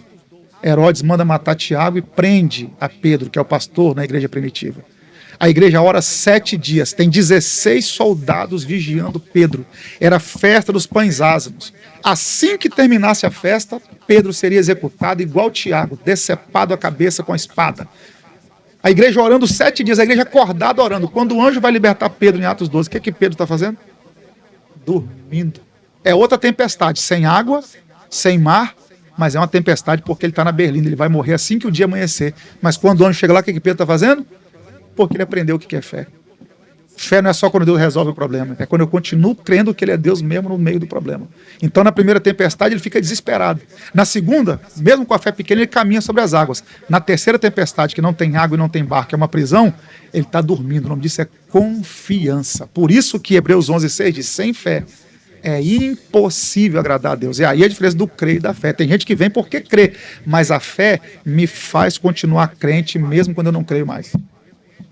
Herodes manda matar Tiago e prende a Pedro, que é o pastor na igreja primitiva. A igreja ora 7 dias, tem 16 soldados vigiando Pedro. Era a festa dos pães ázimos. Assim que terminasse a festa, Pedro seria executado igual Tiago, decepado a cabeça com a espada. A igreja orando 7 dias, a igreja acordada orando. Quando o anjo vai libertar Pedro em Atos 12, o que Pedro está fazendo? Dormindo. É outra tempestade, sem água, sem mar, mas é uma tempestade porque ele está na berlinda, ele vai morrer assim que o dia amanhecer. Mas quando o anjo chega lá, o que Pedro está fazendo? Porque ele aprendeu o que é fé. Fé não é só quando Deus resolve o problema, é quando eu continuo crendo que ele é Deus mesmo no meio do problema. Então, na primeira tempestade, ele fica desesperado. Na segunda, mesmo com a fé pequena, ele caminha sobre as águas. Na terceira tempestade, que não tem água e não tem barco, é uma prisão, ele está dormindo. O nome disso é confiança. Por isso que Hebreus 11:6 diz, sem fé é impossível agradar a Deus. E aí a diferença do crer e da fé. Tem gente que vem porque crê, mas a fé me faz continuar crente mesmo quando eu não creio mais.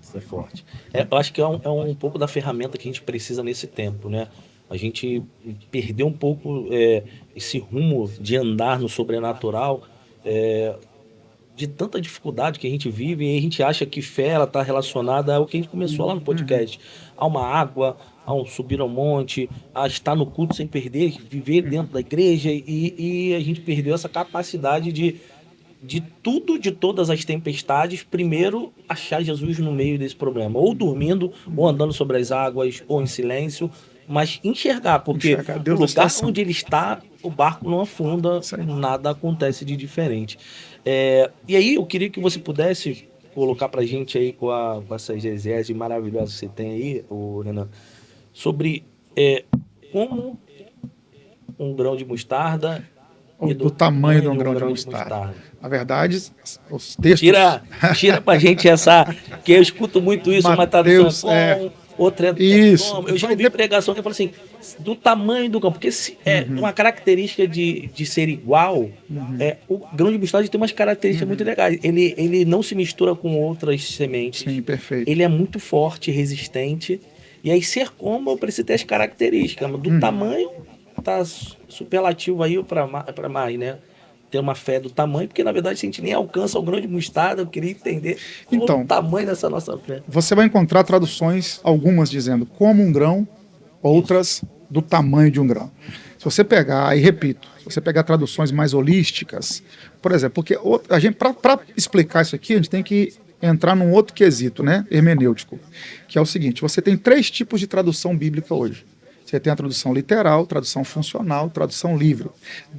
Isso é forte. Eu acho que é um pouco da ferramenta que a gente precisa nesse tempo, né? A gente perdeu um pouco esse rumo de andar no sobrenatural, de tanta dificuldade que a gente vive, e a gente acha que fé está relacionada ao que a gente começou lá no podcast. A uma água, a um subir ao monte, a estar no culto sem perder, viver dentro da igreja, e a gente perdeu essa capacidade de todas as tempestades, primeiro achar Jesus no meio desse problema, ou dormindo, ou andando sobre as águas, ou em silêncio, mas enxergar, porque o lugar onde ele está, o barco não afunda, nada acontece de diferente. E aí eu queria que você pudesse colocar pra gente aí com essa exegese maravilhosa que você tem aí, Renan, sobre como um grão de mostarda do tamanho de um grão de mostarda. Na verdade, os textos... Tira pra gente essa... Que eu escuto muito isso, uma tradução outra isso. Eu já ouvi pregação que fala assim, do tamanho do grão, porque uma característica de ser igual, o grão de mostarda tem umas características muito legais. Ele não se mistura com outras sementes. Sim, perfeito. Ele é muito forte, resistente, e aí ser como eu preciso ter as características. Do tamanho, tá superlativo aí para mais, né? Ter uma fé do tamanho, porque na verdade a gente nem alcança o grão de mostarda. Eu queria entender o tamanho dessa nossa fé. Você vai encontrar traduções, algumas dizendo como um grão, outras do tamanho de um grão. Se você pegar, e repito, se você pegar traduções mais holísticas, por exemplo, porque a gente, para explicar isso aqui, a gente tem que entrar num outro quesito, né, hermenêutico, que é o seguinte: você tem 3 tipos de tradução bíblica hoje. Você tem a tradução literal, tradução funcional, tradução livre.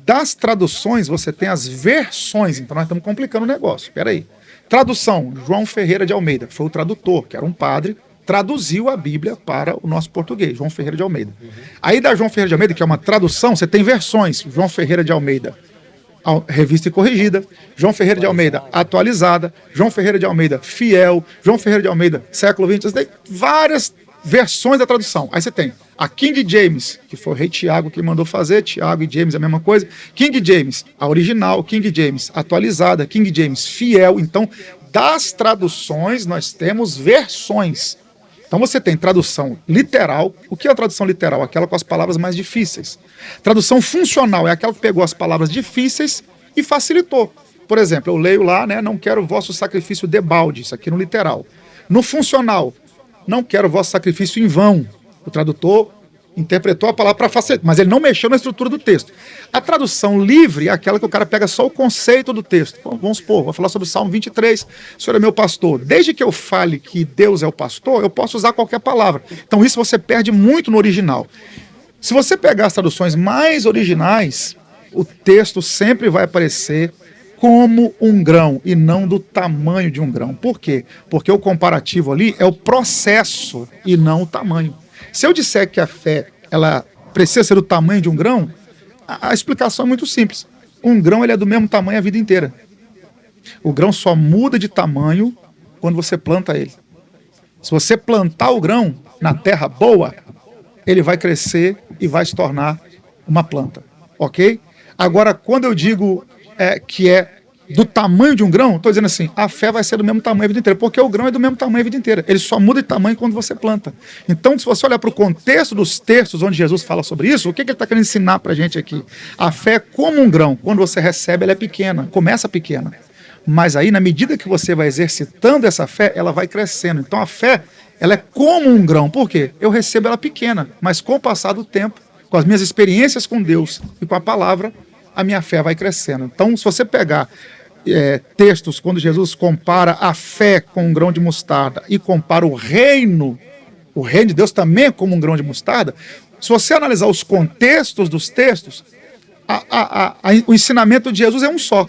Das traduções, você tem as versões. Então, nós estamos complicando o negócio. Espera aí. Tradução, João Ferreira de Almeida. Foi o tradutor, que era um padre, traduziu a Bíblia para o nosso português, João Ferreira de Almeida. Aí, da João Ferreira de Almeida, que é uma tradução, você tem versões. João Ferreira de Almeida, revista e corrigida. João Ferreira de Almeida, atualizada. João Ferreira de Almeida, fiel. João Ferreira de Almeida, século XX. Você tem várias versões da tradução. Aí você tem a King James, que foi o rei Tiago que mandou fazer, Tiago e James é a mesma coisa. King James, a original, King James atualizada, King James fiel. Então, das traduções, nós temos versões. Então você tem tradução literal. O que é a tradução literal? Aquela com as palavras mais difíceis. Tradução funcional é aquela que pegou as palavras difíceis e facilitou. Por exemplo, eu leio lá, né, não quero o vosso sacrifício debalde, isso aqui no literal. No funcional, não quero o vosso sacrifício em vão. O tradutor interpretou a palavra para facilitar, mas ele não mexeu na estrutura do texto. A tradução livre é aquela que o cara pega só o conceito do texto. Bom, vamos supor, vou falar sobre o Salmo 23, o Senhor é meu pastor. Desde que eu fale que Deus é o pastor, eu posso usar qualquer palavra. Então isso você perde muito no original. Se você pegar as traduções mais originais, o texto sempre vai aparecer como um grão e não do tamanho de um grão. Por quê? Porque o comparativo ali é o processo e não o tamanho. Se eu disser que a fé ela precisa ser do tamanho de um grão, a explicação é muito simples. Um grão ele é do mesmo tamanho a vida inteira. O grão só muda de tamanho quando você planta ele. Se você plantar o grão na terra boa, ele vai crescer e vai se tornar uma planta, ok? Agora, quando eu digo que é do tamanho de um grão, estou dizendo assim, a fé vai ser do mesmo tamanho a vida inteira, porque o grão é do mesmo tamanho a vida inteira. Ele só muda de tamanho quando você planta. Então, se você olhar para o contexto dos textos onde Jesus fala sobre isso, o que ele está querendo ensinar para a gente aqui? A fé é como um grão. Quando você recebe, ela é pequena, começa pequena. Mas aí, na medida que você vai exercitando essa fé, ela vai crescendo. Então, a fé, ela é como um grão. Por quê? Eu recebo ela pequena, mas com o passar do tempo, com as minhas experiências com Deus e com a palavra, a minha fé vai crescendo. Então, se você pegar textos, quando Jesus compara a fé com um grão de mostarda e compara o reino de Deus também é como um grão de mostarda, se você analisar os contextos dos textos, o ensinamento de Jesus é um só.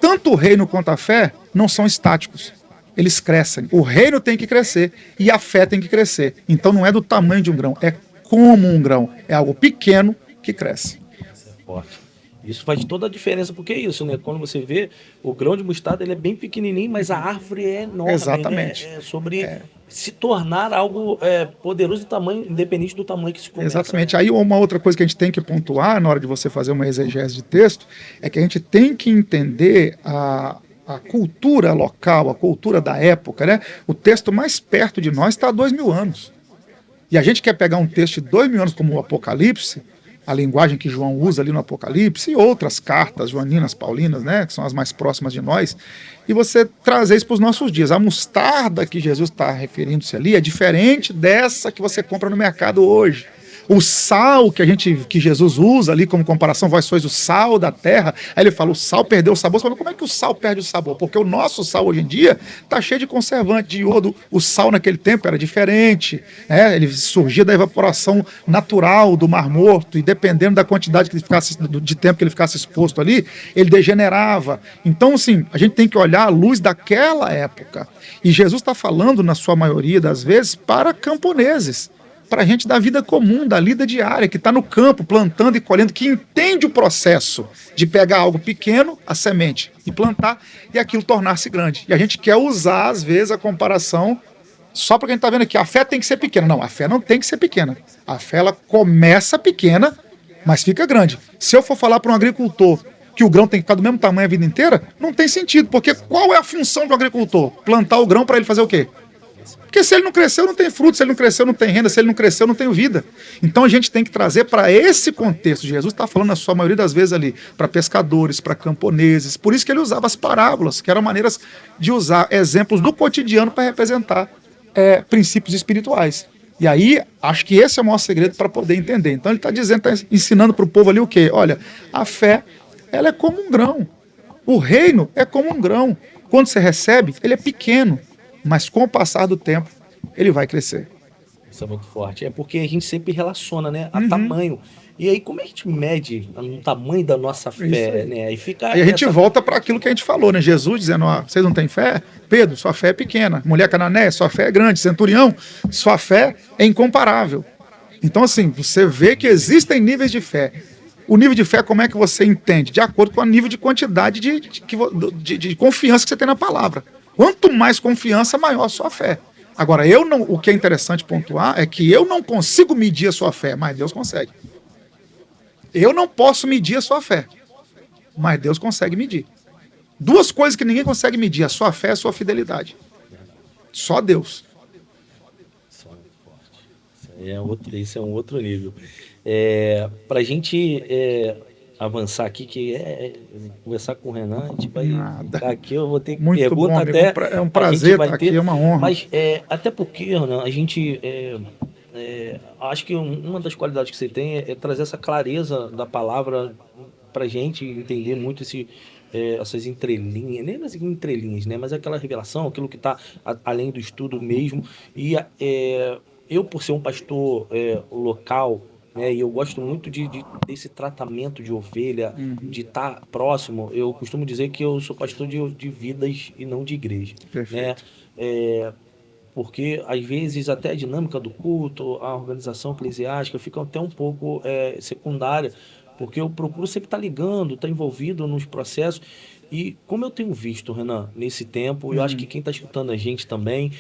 Tanto o reino quanto a fé não são estáticos. Eles crescem. O reino tem que crescer e a fé tem que crescer. Então não é do tamanho de um grão, é como um grão. É algo pequeno que cresce. Isso é forte. Isso faz toda a diferença, porque é isso, né? Quando você vê, o grão de mostarda ele é bem pequenininho, mas a árvore é enorme. Exatamente. É sobre se tornar algo poderoso de tamanho, independente do tamanho que se começa. Exatamente. Aí uma outra coisa que a gente tem que pontuar na hora de você fazer uma exegese de texto é que a gente tem que entender a cultura local, a cultura da época, né? O texto mais perto de nós está há 2000 anos. E a gente quer pegar um texto de 2000 anos como o Apocalipse, a linguagem que João usa ali no Apocalipse, e outras cartas joaninas, paulinas, né, que são as mais próximas de nós, e você trazer isso para os nossos dias. A mostarda que Jesus está referindo-se ali é diferente dessa que você compra no mercado hoje. O sal que Jesus usa ali como comparação, vós sois o sal da terra, aí ele fala, o sal perdeu o sabor. Você fala, como é que o sal perde o sabor? Porque o nosso sal hoje em dia está cheio de conservante, de iodo. O sal naquele tempo era diferente, né? Ele surgia da evaporação natural do Mar Morto, e dependendo da quantidade que ele ficasse, de tempo que ele ficasse exposto ali, ele degenerava. Então, assim, a gente tem que olhar a luz daquela época. E Jesus está falando, na sua maioria das vezes, para camponeses, para a gente da vida comum, da lida diária, que está no campo, plantando e colhendo, que entende o processo de pegar algo pequeno, a semente, e plantar, e aquilo tornar-se grande. E a gente quer usar, às vezes, a comparação, só porque a gente está vendo aqui, a fé tem que ser pequena. Não, a fé não tem que ser pequena. A fé, ela começa pequena, mas fica grande. Se eu for falar para um agricultor que o grão tem que ficar do mesmo tamanho a vida inteira, não tem sentido, porque qual é a função do agricultor? Plantar o grão para ele fazer o quê? Porque se ele não cresceu, não tem fruto. Se ele não cresceu, não tem renda. Se ele não cresceu, não tem vida. Então a gente tem que trazer para esse contexto. Jesus está falando, na sua maioria das vezes ali, para pescadores, para camponeses. Por isso que ele usava as parábolas, que eram maneiras de usar exemplos do cotidiano para representar princípios espirituais. E aí, acho que esse é o maior segredo para poder entender. Então ele está dizendo, está ensinando para o povo ali o quê? Olha, a fé, ela é como um grão. O reino é como um grão. Quando você recebe, ele é pequeno. Mas com o passar do tempo, ele vai crescer. Isso é muito forte. É porque a gente sempre relaciona, né, a tamanho. E aí, como é que a gente mede o tamanho da nossa fé, né? E fica aí a gente volta para aquilo que a gente falou, né? Jesus dizendo, ó, vocês não têm fé? Pedro, sua fé é pequena. Mulher cananeia, sua fé é grande. Centurião, sua fé é incomparável. Então, assim, você vê que existem níveis de fé. O nível de fé, como é que você entende? De acordo com o nível de quantidade de confiança que você tem na palavra. Quanto mais confiança, maior a sua fé. Agora, o que é interessante pontuar é que eu não consigo medir a sua fé, mas Deus consegue. Eu não posso medir a sua fé, mas Deus consegue medir. Duas coisas que ninguém consegue medir, a sua fé e a sua fidelidade. Só Deus. Isso é um outro nível. Para a gente avançar aqui, conversar com o Renan, a gente vai estar aqui, eu vou ter muito pergunta bom, até. É um prazer estar aqui, é uma honra. Mas até porque, Renan, a gente acho que uma das qualidades que você tem é trazer essa clareza da palavra para a gente entender muito essas entrelinhas, nem as entrelinhas, né? Mas aquela revelação, aquilo que está além do estudo mesmo. E eu, por ser um pastor local, né, e eu gosto muito desse tratamento de ovelha, de estar próximo. Eu costumo dizer que eu sou pastor de vidas e não de igreja. Perfeito. Né? Porque, às vezes, até a dinâmica do culto, a organização eclesiástica fica até um pouco secundária, porque eu procuro sempre estar ligando, estar envolvido nos processos. E como eu tenho visto, Renan, nesse tempo, eu acho que quem está escutando a gente também,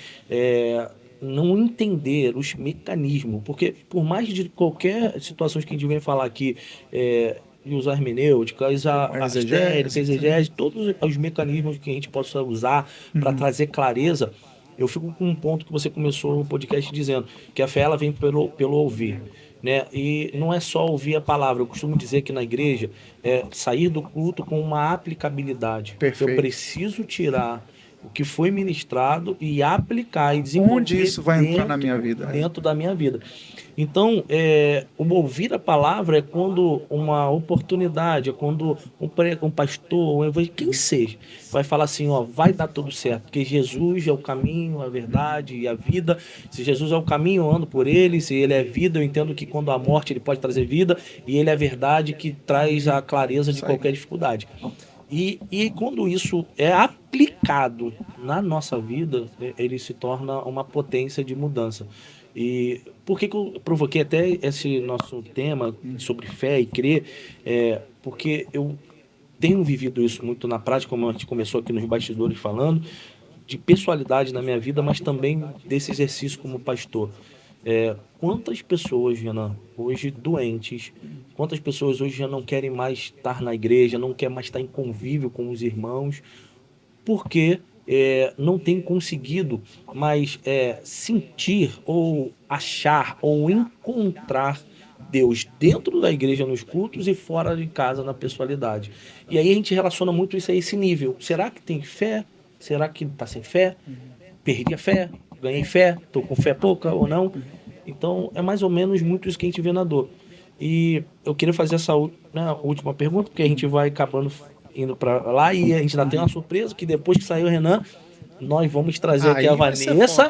não entender os mecanismos, porque por mais de qualquer situação que a gente vem falar aqui, de usar hermenêuticas, a exegese, todos os mecanismos que a gente possa usar para trazer clareza. Eu fico com um ponto que você começou no podcast dizendo que a fé ela vem pelo ouvir, né? E não é só ouvir a palavra. Eu costumo dizer que na igreja sair do culto com uma aplicabilidade. Perfeito. Eu preciso tirar o que foi ministrado e aplicar e desenvolver onde isso vai entrar na minha vida? Dentro da minha vida. Então, o ouvir a palavra é quando uma oportunidade, é quando um pastor, um evangelista, quem seja, vai falar assim, ó, vai dar tudo certo, porque Jesus é o caminho, a verdade e a vida. Se Jesus é o caminho, eu ando por ele. Se ele é vida, eu entendo que quando a morte ele pode trazer vida, e ele é a verdade que traz a clareza de qualquer dificuldade. E quando isso é aplicado na nossa vida, ele se torna uma potência de mudança. E por que eu provoquei até esse nosso tema sobre fé e crer? Porque eu tenho vivido isso muito na prática, como a gente começou aqui nos bastidores falando, de pessoalidade na minha vida, mas também desse exercício como pastor. Quantas pessoas, Renan, hoje doentes, quantas pessoas hoje já não querem mais estar na igreja, não querem mais estar em convívio com os irmãos, porque não tem conseguido mais sentir ou achar ou encontrar Deus dentro da igreja nos cultos e fora de casa na pessoalidade. E aí a gente relaciona muito isso a esse nível. Será que tem fé? Será que está sem fé? Perdi a fé? Ganhei fé? Estou com fé pouca ou não? Então é mais ou menos muito isso que a gente vê na dor. E eu queria fazer essa última pergunta, porque a gente vai acabando indo para lá e a gente ainda tem uma surpresa, que depois que sair o Renan, nós vamos trazer aqui a Vanessa,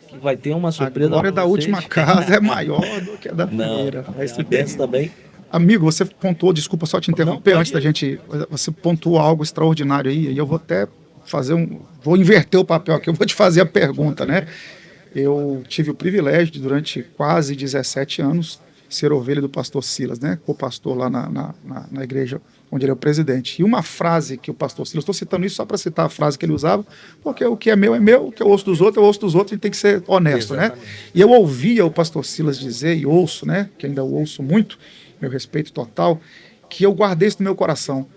que vai ter uma surpresa. A glória da última casa é maior do que a da primeira. Pensa também. Amigo, você pontuou, desculpa só te interromper, antes da gente, você pontuou algo extraordinário aí, e eu vou até vou inverter o papel aqui, eu vou te fazer a pergunta, né? Eu tive o privilégio de, durante quase 17 anos, ser ovelha do pastor Silas, né? Co-pastor lá na igreja onde ele é o presidente. E uma frase que o pastor Silas, estou citando isso só para citar a frase que ele usava, porque o que é meu, o que eu ouço dos outros, a gente tem que ser honesto, né? E eu ouvia o pastor Silas dizer, e ouço, né? Que ainda o ouço muito, meu respeito total, que eu guardei isso no meu coração.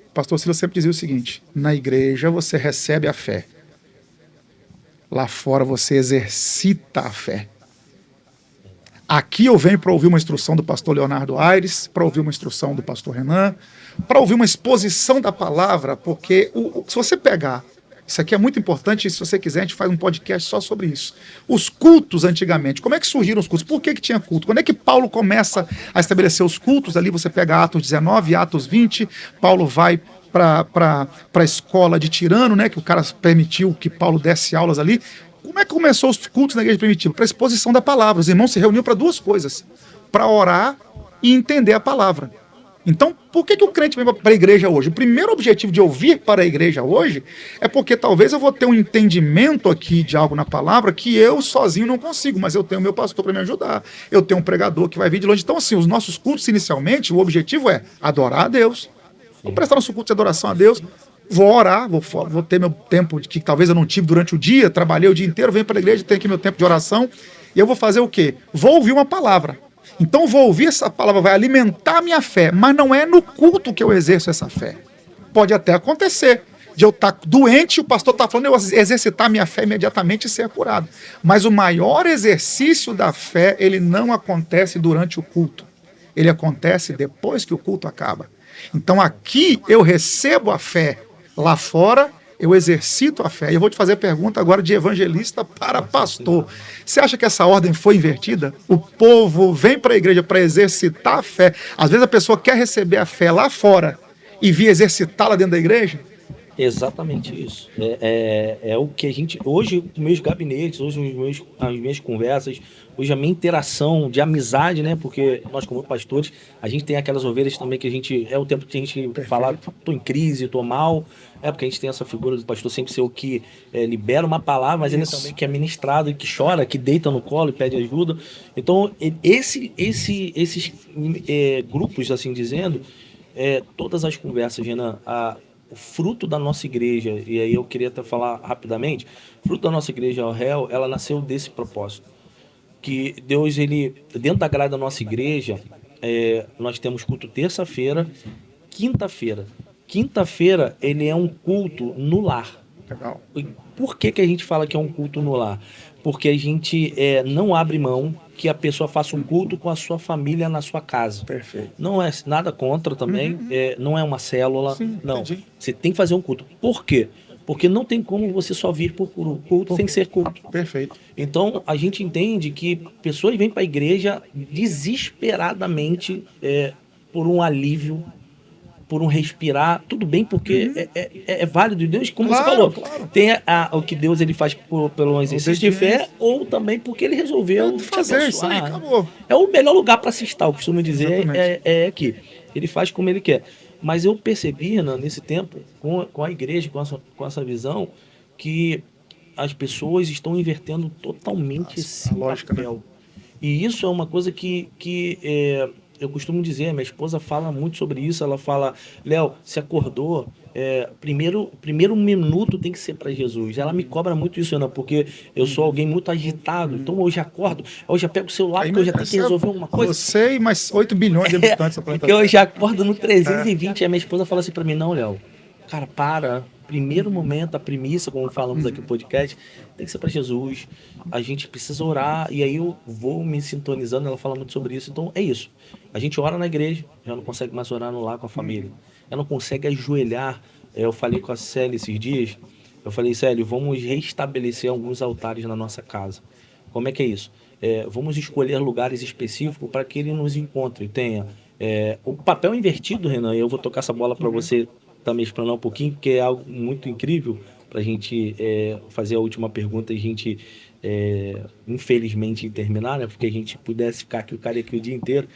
O pastor Silas sempre dizia o seguinte: na igreja você recebe a fé, lá fora você exercita a fé. Aqui eu venho para ouvir uma instrução do pastor Leonardo Aires, para ouvir uma instrução do pastor Renan, para ouvir uma exposição da palavra, porque se você pegar, isso aqui é muito importante, e se você quiser a gente faz um podcast só sobre isso. Os cultos antigamente, como é que surgiram os cultos? Por que tinha culto? Quando é que Paulo começa a estabelecer os cultos? Ali você pega Atos 19, Atos 20, Paulo vai para a escola de Tirano, né, que o cara permitiu que Paulo desse aulas ali. Como é que começou os cultos na igreja primitiva? Para a exposição da palavra. Os irmãos se reuniam para duas coisas: para orar e entender a palavra. Então, por que o crente vem para a igreja hoje? O primeiro objetivo de eu vir para a igreja hoje é porque talvez eu vou ter um entendimento aqui de algo na palavra que eu sozinho não consigo, mas eu tenho meu pastor para me ajudar, eu tenho um pregador que vai vir de longe. Então, assim, os nossos cultos inicialmente, o objetivo é adorar a Deus. Vou prestar nosso culto de adoração a Deus, vou orar, vou ter meu tempo que talvez eu não tive durante o dia, trabalhei o dia inteiro, venho para a igreja, tenho aqui meu tempo de oração, e eu vou fazer o quê? Vou ouvir uma palavra. Então vou ouvir essa palavra, vai alimentar a minha fé, mas não é no culto que eu exerço essa fé. Pode até acontecer de eu estar doente, o pastor está falando, eu exercitar a minha fé imediatamente e ser curado. Mas o maior exercício da fé, ele não acontece durante o culto. Ele acontece depois que o culto acaba. Então aqui eu recebo a fé, lá fora eu exercito a fé. E eu vou te fazer a pergunta agora de evangelista para pastor. Você acha que essa ordem foi invertida? O povo vem para a igreja para exercitar a fé. Às vezes a pessoa quer receber a fé lá fora e vir exercitá-la dentro da igreja. Exatamente isso. É o que a gente. Hoje, os meus gabinetes, hoje as minhas conversas, hoje a minha interação de amizade, né? Porque nós, como pastores, a gente tem aquelas ovelhas também que a gente. É o tempo que a gente fala, tô em crise, tô mal. É porque a gente tem essa figura do pastor sempre ser o que libera uma palavra, mas ele também que é ministrado e que chora, que deita no colo e pede ajuda. Então, esses grupos, assim dizendo, todas as conversas, Renan, o fruto da nossa igreja, e aí eu queria até falar rapidamente, o fruto da nossa igreja, ao réu, ela nasceu desse propósito. Que Deus, ele, dentro da grade da nossa igreja, nós temos culto terça-feira, quinta-feira. Quinta-feira, ele é um culto no lar. Legal. Por que a gente fala que é um culto no lar? Porque a gente não abre mão que a pessoa faça um culto com a sua família na sua casa. Perfeito. Não é nada contra também, não é uma célula, Sim, não. entendi. Você tem que fazer um culto. Por quê? Porque não tem como você só vir por culto sem ser culto. Perfeito. Então, a gente entende que pessoas vêm para a igreja desesperadamente por um alívio, por um respirar, tudo bem, porque é válido. Deus, como Claro, você falou, claro. tem o que Deus ele faz pelo exercício de fé, ou também porque ele resolveu te Fazer isso aí, abençoar. acabou. É o melhor lugar para se estar, eu costumo dizer, Exatamente. é aqui. Ele faz como ele quer. Mas eu percebi, Renan, nesse tempo, com a igreja, com essa visão, que as pessoas estão invertendo totalmente esse lógica, né? papel. E isso é uma coisa que eu costumo dizer, minha esposa fala muito sobre isso, ela fala, Léo, se acordou, primeiro minuto tem que ser para Jesus. Ela me cobra muito isso, Ana, porque eu sou alguém muito agitado, então eu já acordo, eu já pego o celular, porque eu já tenho que resolver alguma coisa. Você e mais 8 bilhões de habitantes do planeta Porque eu Terra. já acordo no 320, e a minha esposa fala assim para mim, não, Léo, cara, primeiro momento, a premissa, como falamos aqui no podcast, tem que ser para Jesus. A gente precisa orar, e aí eu vou me sintonizando, ela fala muito sobre isso. Então é isso. A gente ora na igreja, já não consegue mais orar no lar com a família. Já não consegue ajoelhar. Eu falei com a Célia esses dias, eu falei, Célia, vamos restabelecer alguns altares na nossa casa. Como é que é isso? Vamos escolher lugares específicos para que ele nos encontre. Tenha o papel invertido, Renan, e eu vou tocar essa bola para você também explanar um pouquinho, porque é algo muito incrível para a gente fazer a última pergunta e a gente, infelizmente, terminar, né? Porque a gente pudesse ficar aqui o dia inteiro.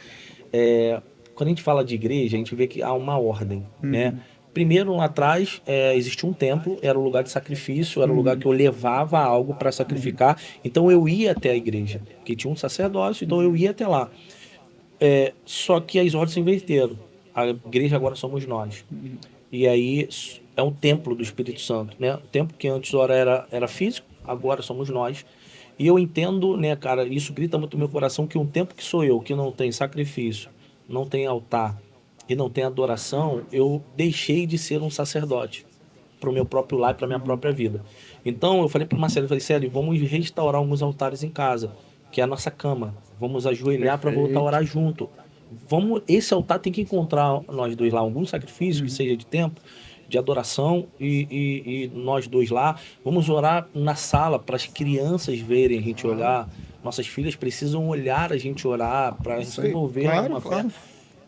Quando a gente fala de igreja, a gente vê que há uma ordem, né? Primeiro, lá atrás, existia um templo, era um lugar de sacrifício, era um lugar que eu levava algo para sacrificar, então eu ia até a igreja, que tinha um sacerdócio, então eu ia até lá. Só que as ordens se inverteram. A igreja agora somos nós. E aí é um templo do Espírito Santo, né? O templo que antes era físico, agora somos nós. E eu entendo, né, cara, isso grita muito no meu coração, que um templo que sou eu, que não tem sacrifício, não tem altar e não tem adoração, eu deixei de ser um sacerdote para o meu próprio lar e para minha própria vida. Então eu falei para Marcelo, eu falei, Célio, vamos restaurar alguns altares em casa, que é a nossa cama. Vamos ajoelhar para voltar a orar junto. Esse altar tem que encontrar nós dois lá, algum sacrifício que seja de tempo, de adoração, e nós dois lá. Vamos orar na sala para as crianças verem a gente orar. Nossas filhas precisam olhar a gente orar para desenvolver uma fé.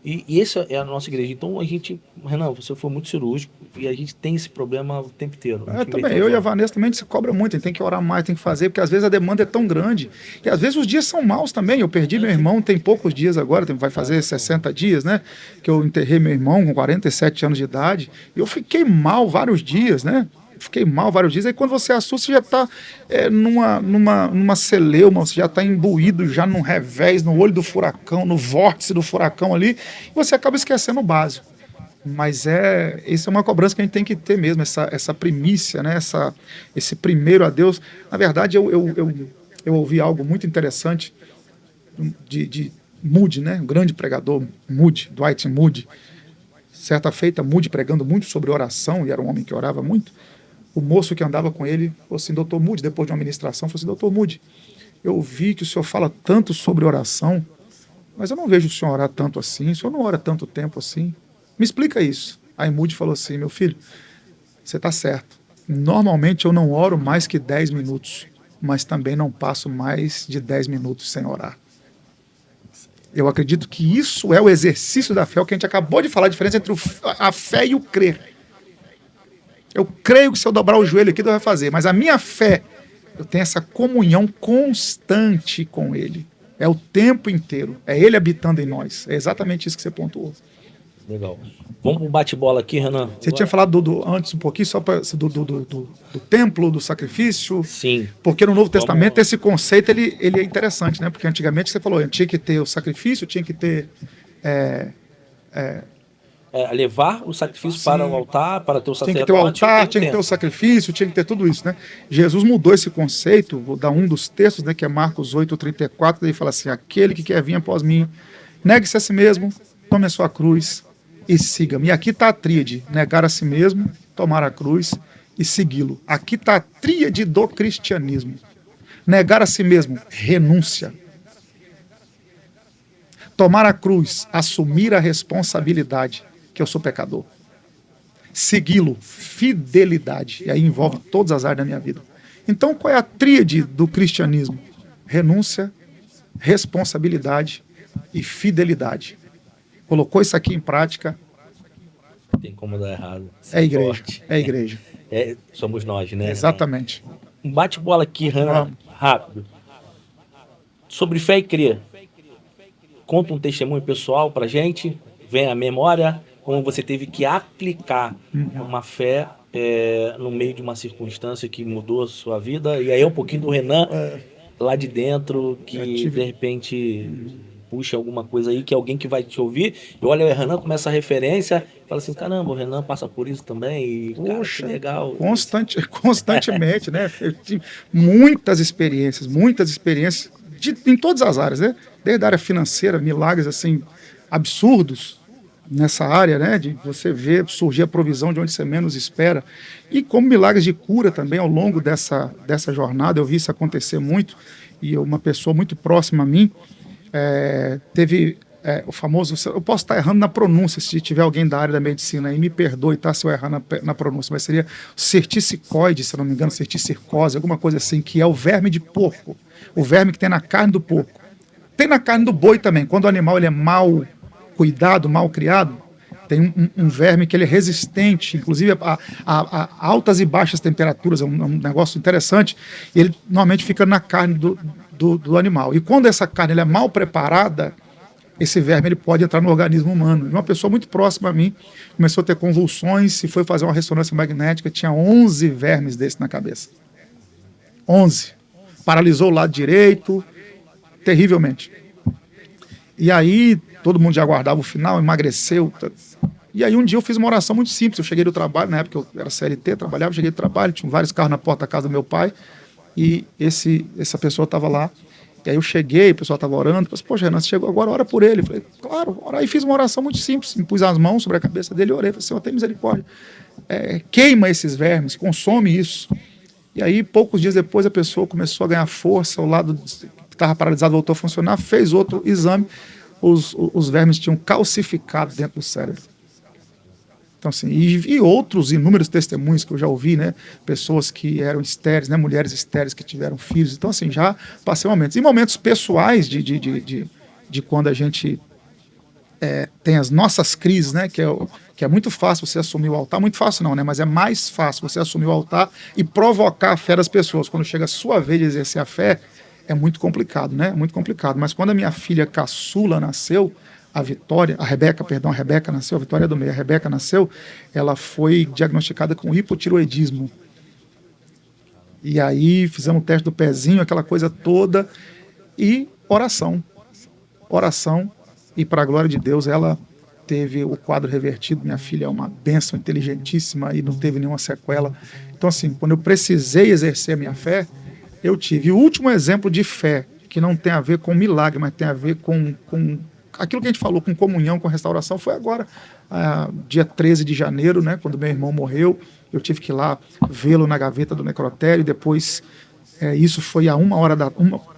E essa é a nossa igreja. Então a gente, Renan, você foi muito cirúrgico e a gente tem esse problema o tempo inteiro. Também, eu e a Vanessa também se cobra muito, a gente tem que orar mais, tem que fazer, porque às vezes a demanda é tão grande, e às vezes os dias são maus também. Eu perdi meu irmão, tem poucos dias agora, vai fazer 60 dias, né? Que eu enterrei meu irmão com 47 anos de idade, e eu fiquei mal vários dias, né? Aí quando você assusta, você já está numa celeuma, você já está imbuído já num revés, no olho do furacão, no vórtice do furacão ali, e você acaba esquecendo o básico. Mas isso é uma cobrança que a gente tem que ter mesmo, essa primícia, né? Esse primeiro a Deus. Na verdade, eu ouvi algo muito interessante de Moody, né? Um grande pregador, Moody, Dwight Moody. Certa feita, Moody pregando muito sobre oração, e era um homem que orava muito. O moço que andava com ele falou assim, doutor Moody, depois de uma ministração, falou assim, doutor Moody, eu vi que o senhor fala tanto sobre oração, mas eu não vejo o senhor orar tanto assim, o senhor não ora tanto tempo assim. Me explica isso. Aí Moody falou assim, meu filho, você está certo. Normalmente eu não oro mais que 10 minutos, mas também não passo mais de 10 minutos sem orar. Eu acredito que isso é o exercício da fé, o que a gente acabou de falar, a diferença entre a fé e o crer. Eu creio que se eu dobrar o joelho aqui, Deus vai fazer. Mas a minha fé, eu tenho essa comunhão constante com Ele. É o tempo inteiro. É Ele habitando em nós. É exatamente isso que você pontuou. Legal. Vamos pro bate-bola aqui, Renan. Você tinha falado antes um pouquinho só do templo, do sacrifício. Sim. Porque no Novo Testamento esse conceito ele é interessante, né? Porque antigamente você falou, tinha que ter o sacrifício, tinha que ter... levar o sacrifício para o altar, para ter o Tinha sacerdote. que ter o altar, tinha que ter o sacrifício, tinha que ter tudo isso, né? Jesus mudou esse conceito, vou dar um dos textos, né, que é Marcos 8:34, ele fala assim, aquele que quer vir após mim, negue-se a si mesmo, tome a sua cruz e siga-me. E aqui está a tríade, negar a si mesmo, tomar a cruz e segui-lo. Aqui está a tríade do cristianismo. Negar a si mesmo, renúncia. Tomar a cruz, assumir a responsabilidade, que eu sou pecador. Segui-lo, fidelidade. E aí envolve todas as áreas da minha vida. Então, qual é a tríade do cristianismo? Renúncia, responsabilidade e fidelidade. Colocou isso aqui em prática. Tem como dar errado. É igreja. É igreja. Somos nós, né? Exatamente. Um bate-bola aqui, Renan, rápido. Sobre fé e crer. Conta um testemunho pessoal pra gente. Vem à memória como você teve que aplicar uma fé no meio de uma circunstância que mudou a sua vida. E aí um pouquinho do Renan lá de dentro, que de repente puxa alguma coisa aí, que é alguém que vai te ouvir. E olha, o Renan começa a referência, fala assim, caramba, o Renan passa por isso também. E, cara, que legal. Constantemente, né? Eu tive muitas experiências em todas as áreas, né? Desde a área financeira, milagres assim absurdos nessa área, né? De você ver surgir a provisão de onde você menos espera, e como milagres de cura também ao longo dessa jornada, eu vi isso acontecer muito, e uma pessoa muito próxima a mim teve o famoso, eu posso estar errando na pronúncia, se tiver alguém da área da medicina aí, me perdoe, tá, se eu errar na pronúncia, mas seria certicicoide, se eu não me engano, certicircose, alguma coisa assim, que é o verme de porco, o verme que tem na carne do porco. Tem na carne do boi também, quando o animal ele é mal cuidado, mal criado, tem um verme que ele é resistente, inclusive a altas e baixas temperaturas, é um negócio interessante, e ele normalmente fica na carne do animal. E quando essa carne ele é mal preparada, esse verme ele pode entrar no organismo humano. E uma pessoa muito próxima a mim começou a ter convulsões e foi fazer uma ressonância magnética, tinha 11 vermes desses na cabeça. 11. Paralisou o lado direito, terrivelmente. E aí, todo mundo já aguardava o final, emagreceu. E aí um dia eu fiz uma oração muito simples. Eu cheguei do trabalho, na época eu era CLT, trabalhava, cheguei do trabalho, tinha vários carros na porta da casa do meu pai, e essa pessoa estava lá. E aí eu cheguei, o pessoal estava orando, falei, poxa, Renan, você chegou agora, ora por ele. Eu falei, claro, ora. Aí fiz uma oração muito simples, me pus as mãos sobre a cabeça dele e orei, falei, Senhor, tem misericórdia. Queima esses vermes, consome isso. E aí, poucos dias depois, a pessoa começou a ganhar força, o lado que estava paralisado voltou a funcionar, fez outro exame, os vermes tinham calcificado dentro do cérebro. Então, assim, e outros inúmeros testemunhos que eu já ouvi, né? Pessoas que eram estéreis, né? Mulheres estéreis que tiveram filhos. Então, assim, já passei momentos. E momentos pessoais de quando a gente tem as nossas crises, né? Que é muito fácil você assumir o altar. Muito fácil não, né? Mas é mais fácil você assumir o altar e provocar a fé das pessoas. Quando chega a sua vez de exercer a fé, é muito complicado, né? Muito complicado. Mas quando a minha filha caçula nasceu, a Rebeca nasceu, a Vitória do meio, a Rebeca nasceu, ela foi diagnosticada com hipotiroidismo. E aí fizemos o teste do pezinho, aquela coisa toda, e oração, e para a glória de Deus, ela teve o quadro revertido. Minha filha é uma bênção, inteligentíssima, e não teve nenhuma sequela. Então, assim, quando eu precisei exercer a minha fé, eu tive. E o último exemplo de fé, que não tem a ver com milagre, mas tem a ver com aquilo que a gente falou, com comunhão, com restauração, foi agora, dia 13 de janeiro, né, quando meu irmão morreu. Eu tive que ir lá vê-lo na gaveta do necrotério, e depois, isso foi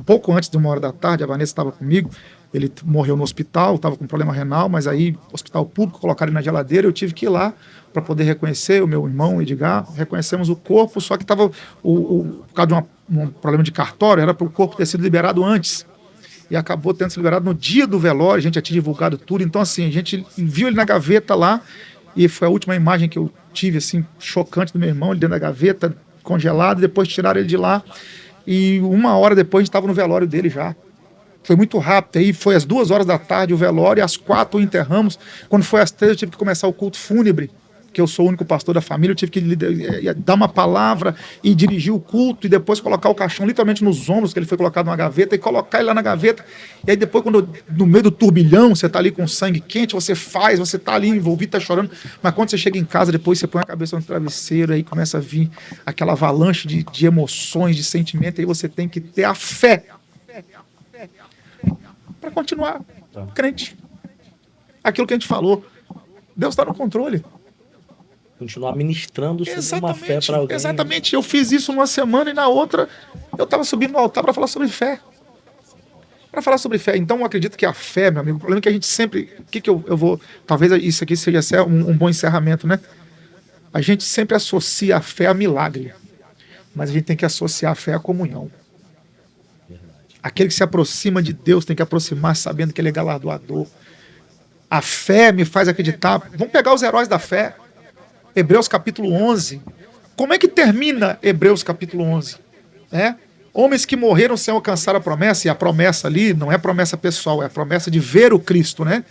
pouco antes de 1h da tarde, a Vanessa estava comigo, ele morreu no hospital, estava com problema renal, mas aí, hospital público, colocaram ele na geladeira, eu tive que ir lá para poder reconhecer o meu irmão, Edgar, reconhecemos o corpo, só que estava, por causa de um problema de cartório, era para o corpo ter sido liberado antes, e acabou tendo sido liberado no dia do velório, a gente já tinha divulgado tudo, então assim, a gente viu ele na gaveta lá, e foi a última imagem que eu tive, assim, chocante do meu irmão, ele dentro da gaveta, congelado, depois tiraram ele de lá, e 1 hora depois a gente estava no velório dele já. Foi muito rápido, aí foi às 2 horas da tarde o velório, e às 4 o enterramos. Quando foi às 3 eu tive que começar o culto fúnebre, que eu sou o único pastor da família, eu tive que dar uma palavra e dirigir o culto, e depois colocar o caixão literalmente nos ombros, que ele foi colocado numa gaveta, e colocar ele lá na gaveta. E aí depois, quando no meio do turbilhão, você está ali com sangue quente, você está ali envolvido, está chorando, mas quando você chega em casa, depois você põe a cabeça no travesseiro, aí começa a vir aquela avalanche de emoções, de sentimento, e aí você tem que ter a fé para continuar crente. Aquilo que a gente falou, Deus está no controle. Continuar ministrando sobre uma fé para alguém. Exatamente, eu fiz isso numa semana e na outra eu estava subindo no altar para falar sobre fé. Então eu acredito que a fé, meu amigo, o problema é que a gente sempre, eu vou, talvez isso aqui seja um bom encerramento, né? A gente sempre associa a fé a milagre, mas a gente tem que associar a fé à comunhão. Aquele que se aproxima de Deus tem que aproximar sabendo que ele é galardoador. A fé me faz acreditar. Vamos pegar os heróis da fé. Hebreus capítulo 11. Como é que termina Hebreus capítulo 11? Homens que morreram sem alcançar a promessa, e a promessa ali não é promessa pessoal, é a promessa de ver o Cristo, né?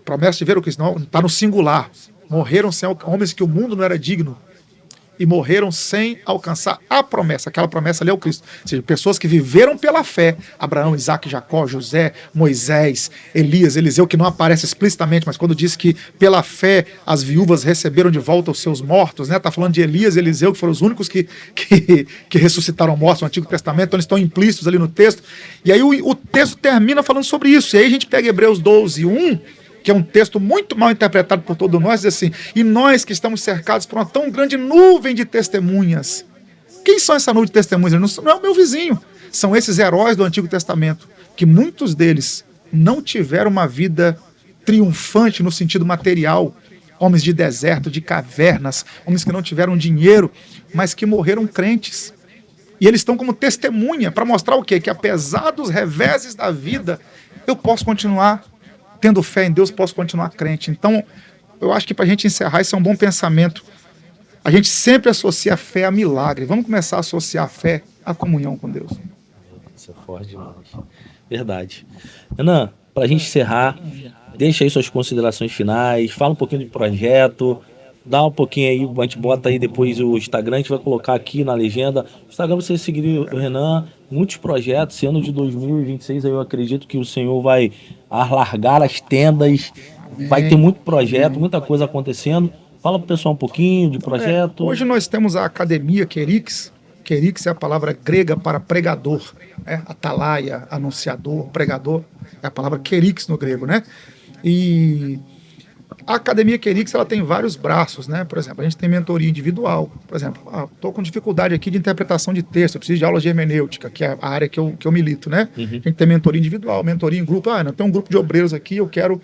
Promessa de ver o Cristo, não, está no singular. Morreram sem homens que o mundo não era digno, e morreram sem alcançar a promessa. Aquela promessa ali é o Cristo. Ou seja, pessoas que viveram pela fé. Abraão, Isaac, Jacó, José, Moisés, Elias, Eliseu, que não aparece explicitamente, mas quando diz que pela fé as viúvas receberam de volta os seus mortos, né? Está falando de Elias e Eliseu, que foram os únicos que ressuscitaram mortos no Antigo Testamento, então eles estão implícitos ali no texto. E aí o texto termina falando sobre isso. E aí a gente pega Hebreus 12, 1, que é um texto muito mal interpretado por todos nós, diz assim: e nós que estamos cercados por uma tão grande nuvem de testemunhas. Quem são essa nuvem de testemunhas? Não é o meu vizinho. São esses heróis do Antigo Testamento, que muitos deles não tiveram uma vida triunfante no sentido material, homens de deserto, de cavernas, homens que não tiveram dinheiro, mas que morreram crentes. E eles estão como testemunha para mostrar o quê? Que apesar dos reveses da vida, eu posso continuar tendo fé em Deus, posso continuar crente. Então, eu acho que para a gente encerrar, isso é um bom pensamento. A gente sempre associa a fé a milagre. Vamos começar a associar a fé à comunhão com Deus. Isso é forte demais. Verdade. Renan, para a gente encerrar, deixa aí suas considerações finais, fala um pouquinho do projeto, dá um pouquinho aí, a gente bota aí depois o Instagram, a gente vai colocar aqui na legenda. O Instagram, você seguir o Renan, muitos projetos. Esse ano de 2026, eu acredito que o Senhor vai alargar as tendas, vai ter muito projeto, muita coisa acontecendo. Fala pro pessoal um pouquinho de projeto. Hoje nós temos a Academia Querix. Querix é a palavra grega para pregador, atalaia, anunciador, pregador, é a palavra Querix no grego, né? E a Academia Querix, ela tem vários braços, né? Por exemplo, a gente tem mentoria individual. Por exemplo, estou com dificuldade aqui de interpretação de texto, eu preciso de aulas de hermenêutica, que é a área que eu milito, né? A gente tem mentoria individual, mentoria em grupo. Não, tem um grupo de obreiros aqui, eu quero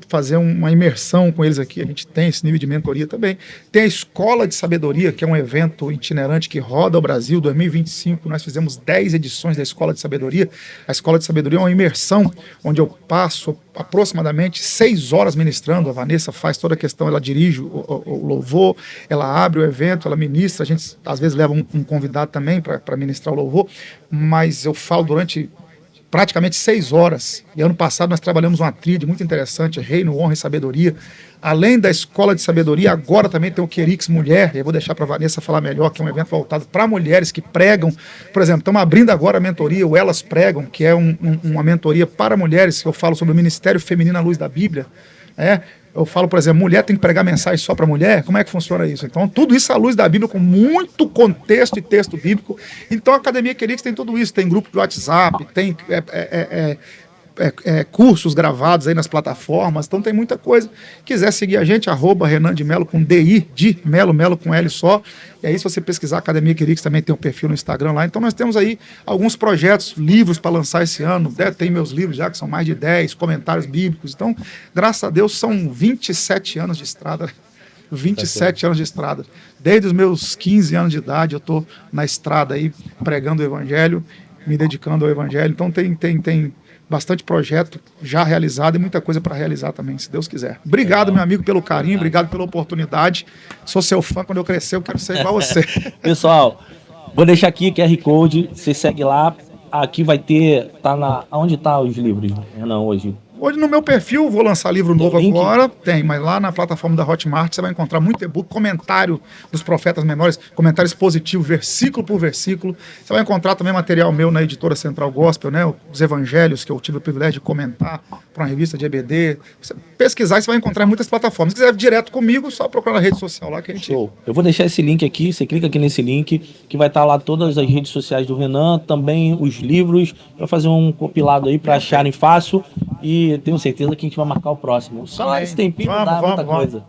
fazer uma imersão com eles aqui. A gente tem esse nível de mentoria também. Tem a Escola de Sabedoria, que é um evento itinerante que roda o Brasil. 2025, nós fizemos 10 edições da Escola de Sabedoria. A Escola de Sabedoria é uma imersão onde eu passo aproximadamente 6 horas ministrando. A Vanessa faz toda a questão, ela dirige o louvor, ela abre o evento, ela ministra. A gente às vezes leva um convidado também para ministrar o louvor, mas eu falo durante praticamente 6 horas. E ano passado nós trabalhamos uma tríade muito interessante, Reino, Honra e Sabedoria. Além da Escola de Sabedoria, agora também tem o Querix Mulher, e eu vou deixar para a Vanessa falar melhor, que é um evento voltado para mulheres que pregam. Por exemplo, estamos abrindo agora a mentoria, o Elas Pregam, que é uma mentoria para mulheres, que eu falo sobre o Ministério Feminino à Luz da Bíblia. Eu falo, por exemplo, mulher tem que pregar mensagem só para mulher? Como é que funciona isso? Então, tudo isso à luz da Bíblia, com muito contexto e texto bíblico. Então, a Academia Querix tem tudo isso. Tem grupo de WhatsApp, tem cursos gravados aí nas plataformas. Então, tem muita coisa. Quiser seguir a gente, @Renan de Melo com DI, de Melo, Melo com L só. E aí, se você pesquisar Academia Querix, também tem um perfil no Instagram lá. Então, nós temos aí alguns projetos, livros para lançar esse ano. Tem meus livros já, que são mais de 10, comentários bíblicos. Então, graças a Deus, são 27 anos de estrada. 27 anos de estrada. Desde os meus 15 anos de idade, eu estou na estrada aí, pregando o Evangelho. me dedicando ao Evangelho. Então tem bastante projeto já realizado e muita coisa para realizar também, se Deus quiser. Obrigado, meu amigo, pelo carinho, obrigado pela oportunidade. Sou seu fã, quando eu crescer eu quero ser igual a você. Pessoal, vou deixar aqui QR Code, você segue lá. Aqui vai ter, onde tá os livros, Renan, hoje? Hoje no meu perfil, vou lançar livro novo link? agora, mas lá na plataforma da Hotmart você vai encontrar muito e-book, comentário dos profetas menores, comentário expositivo, versículo por versículo. Você vai encontrar também material meu na editora Central Gospel, né? Os evangelhos que eu tive o privilégio de comentar para uma revista de EBD. Você pesquisar, você vai encontrar em muitas plataformas. Se quiser direto comigo, só procurar na rede social lá que a gente... Show. Eu vou deixar esse link aqui, você clica aqui nesse link, que vai estar lá todas as redes sociais do Renan, também os livros, para fazer um compilado aí para acharem fácil, e tenho certeza que a gente vai marcar o próximo. Só esse tempinho dá muita coisa.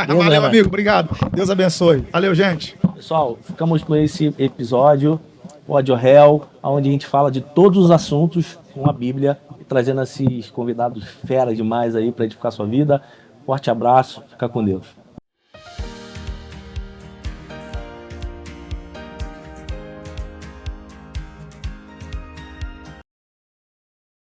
Valeu, Renan? amigo, obrigado. Deus abençoe. Valeu, gente. Pessoal, ficamos com esse episódio, o Audio Hell, onde a gente fala de todos os assuntos com a Bíblia, trazendo esses convidados feras demais aí para edificar sua vida. Forte abraço, fica com Deus.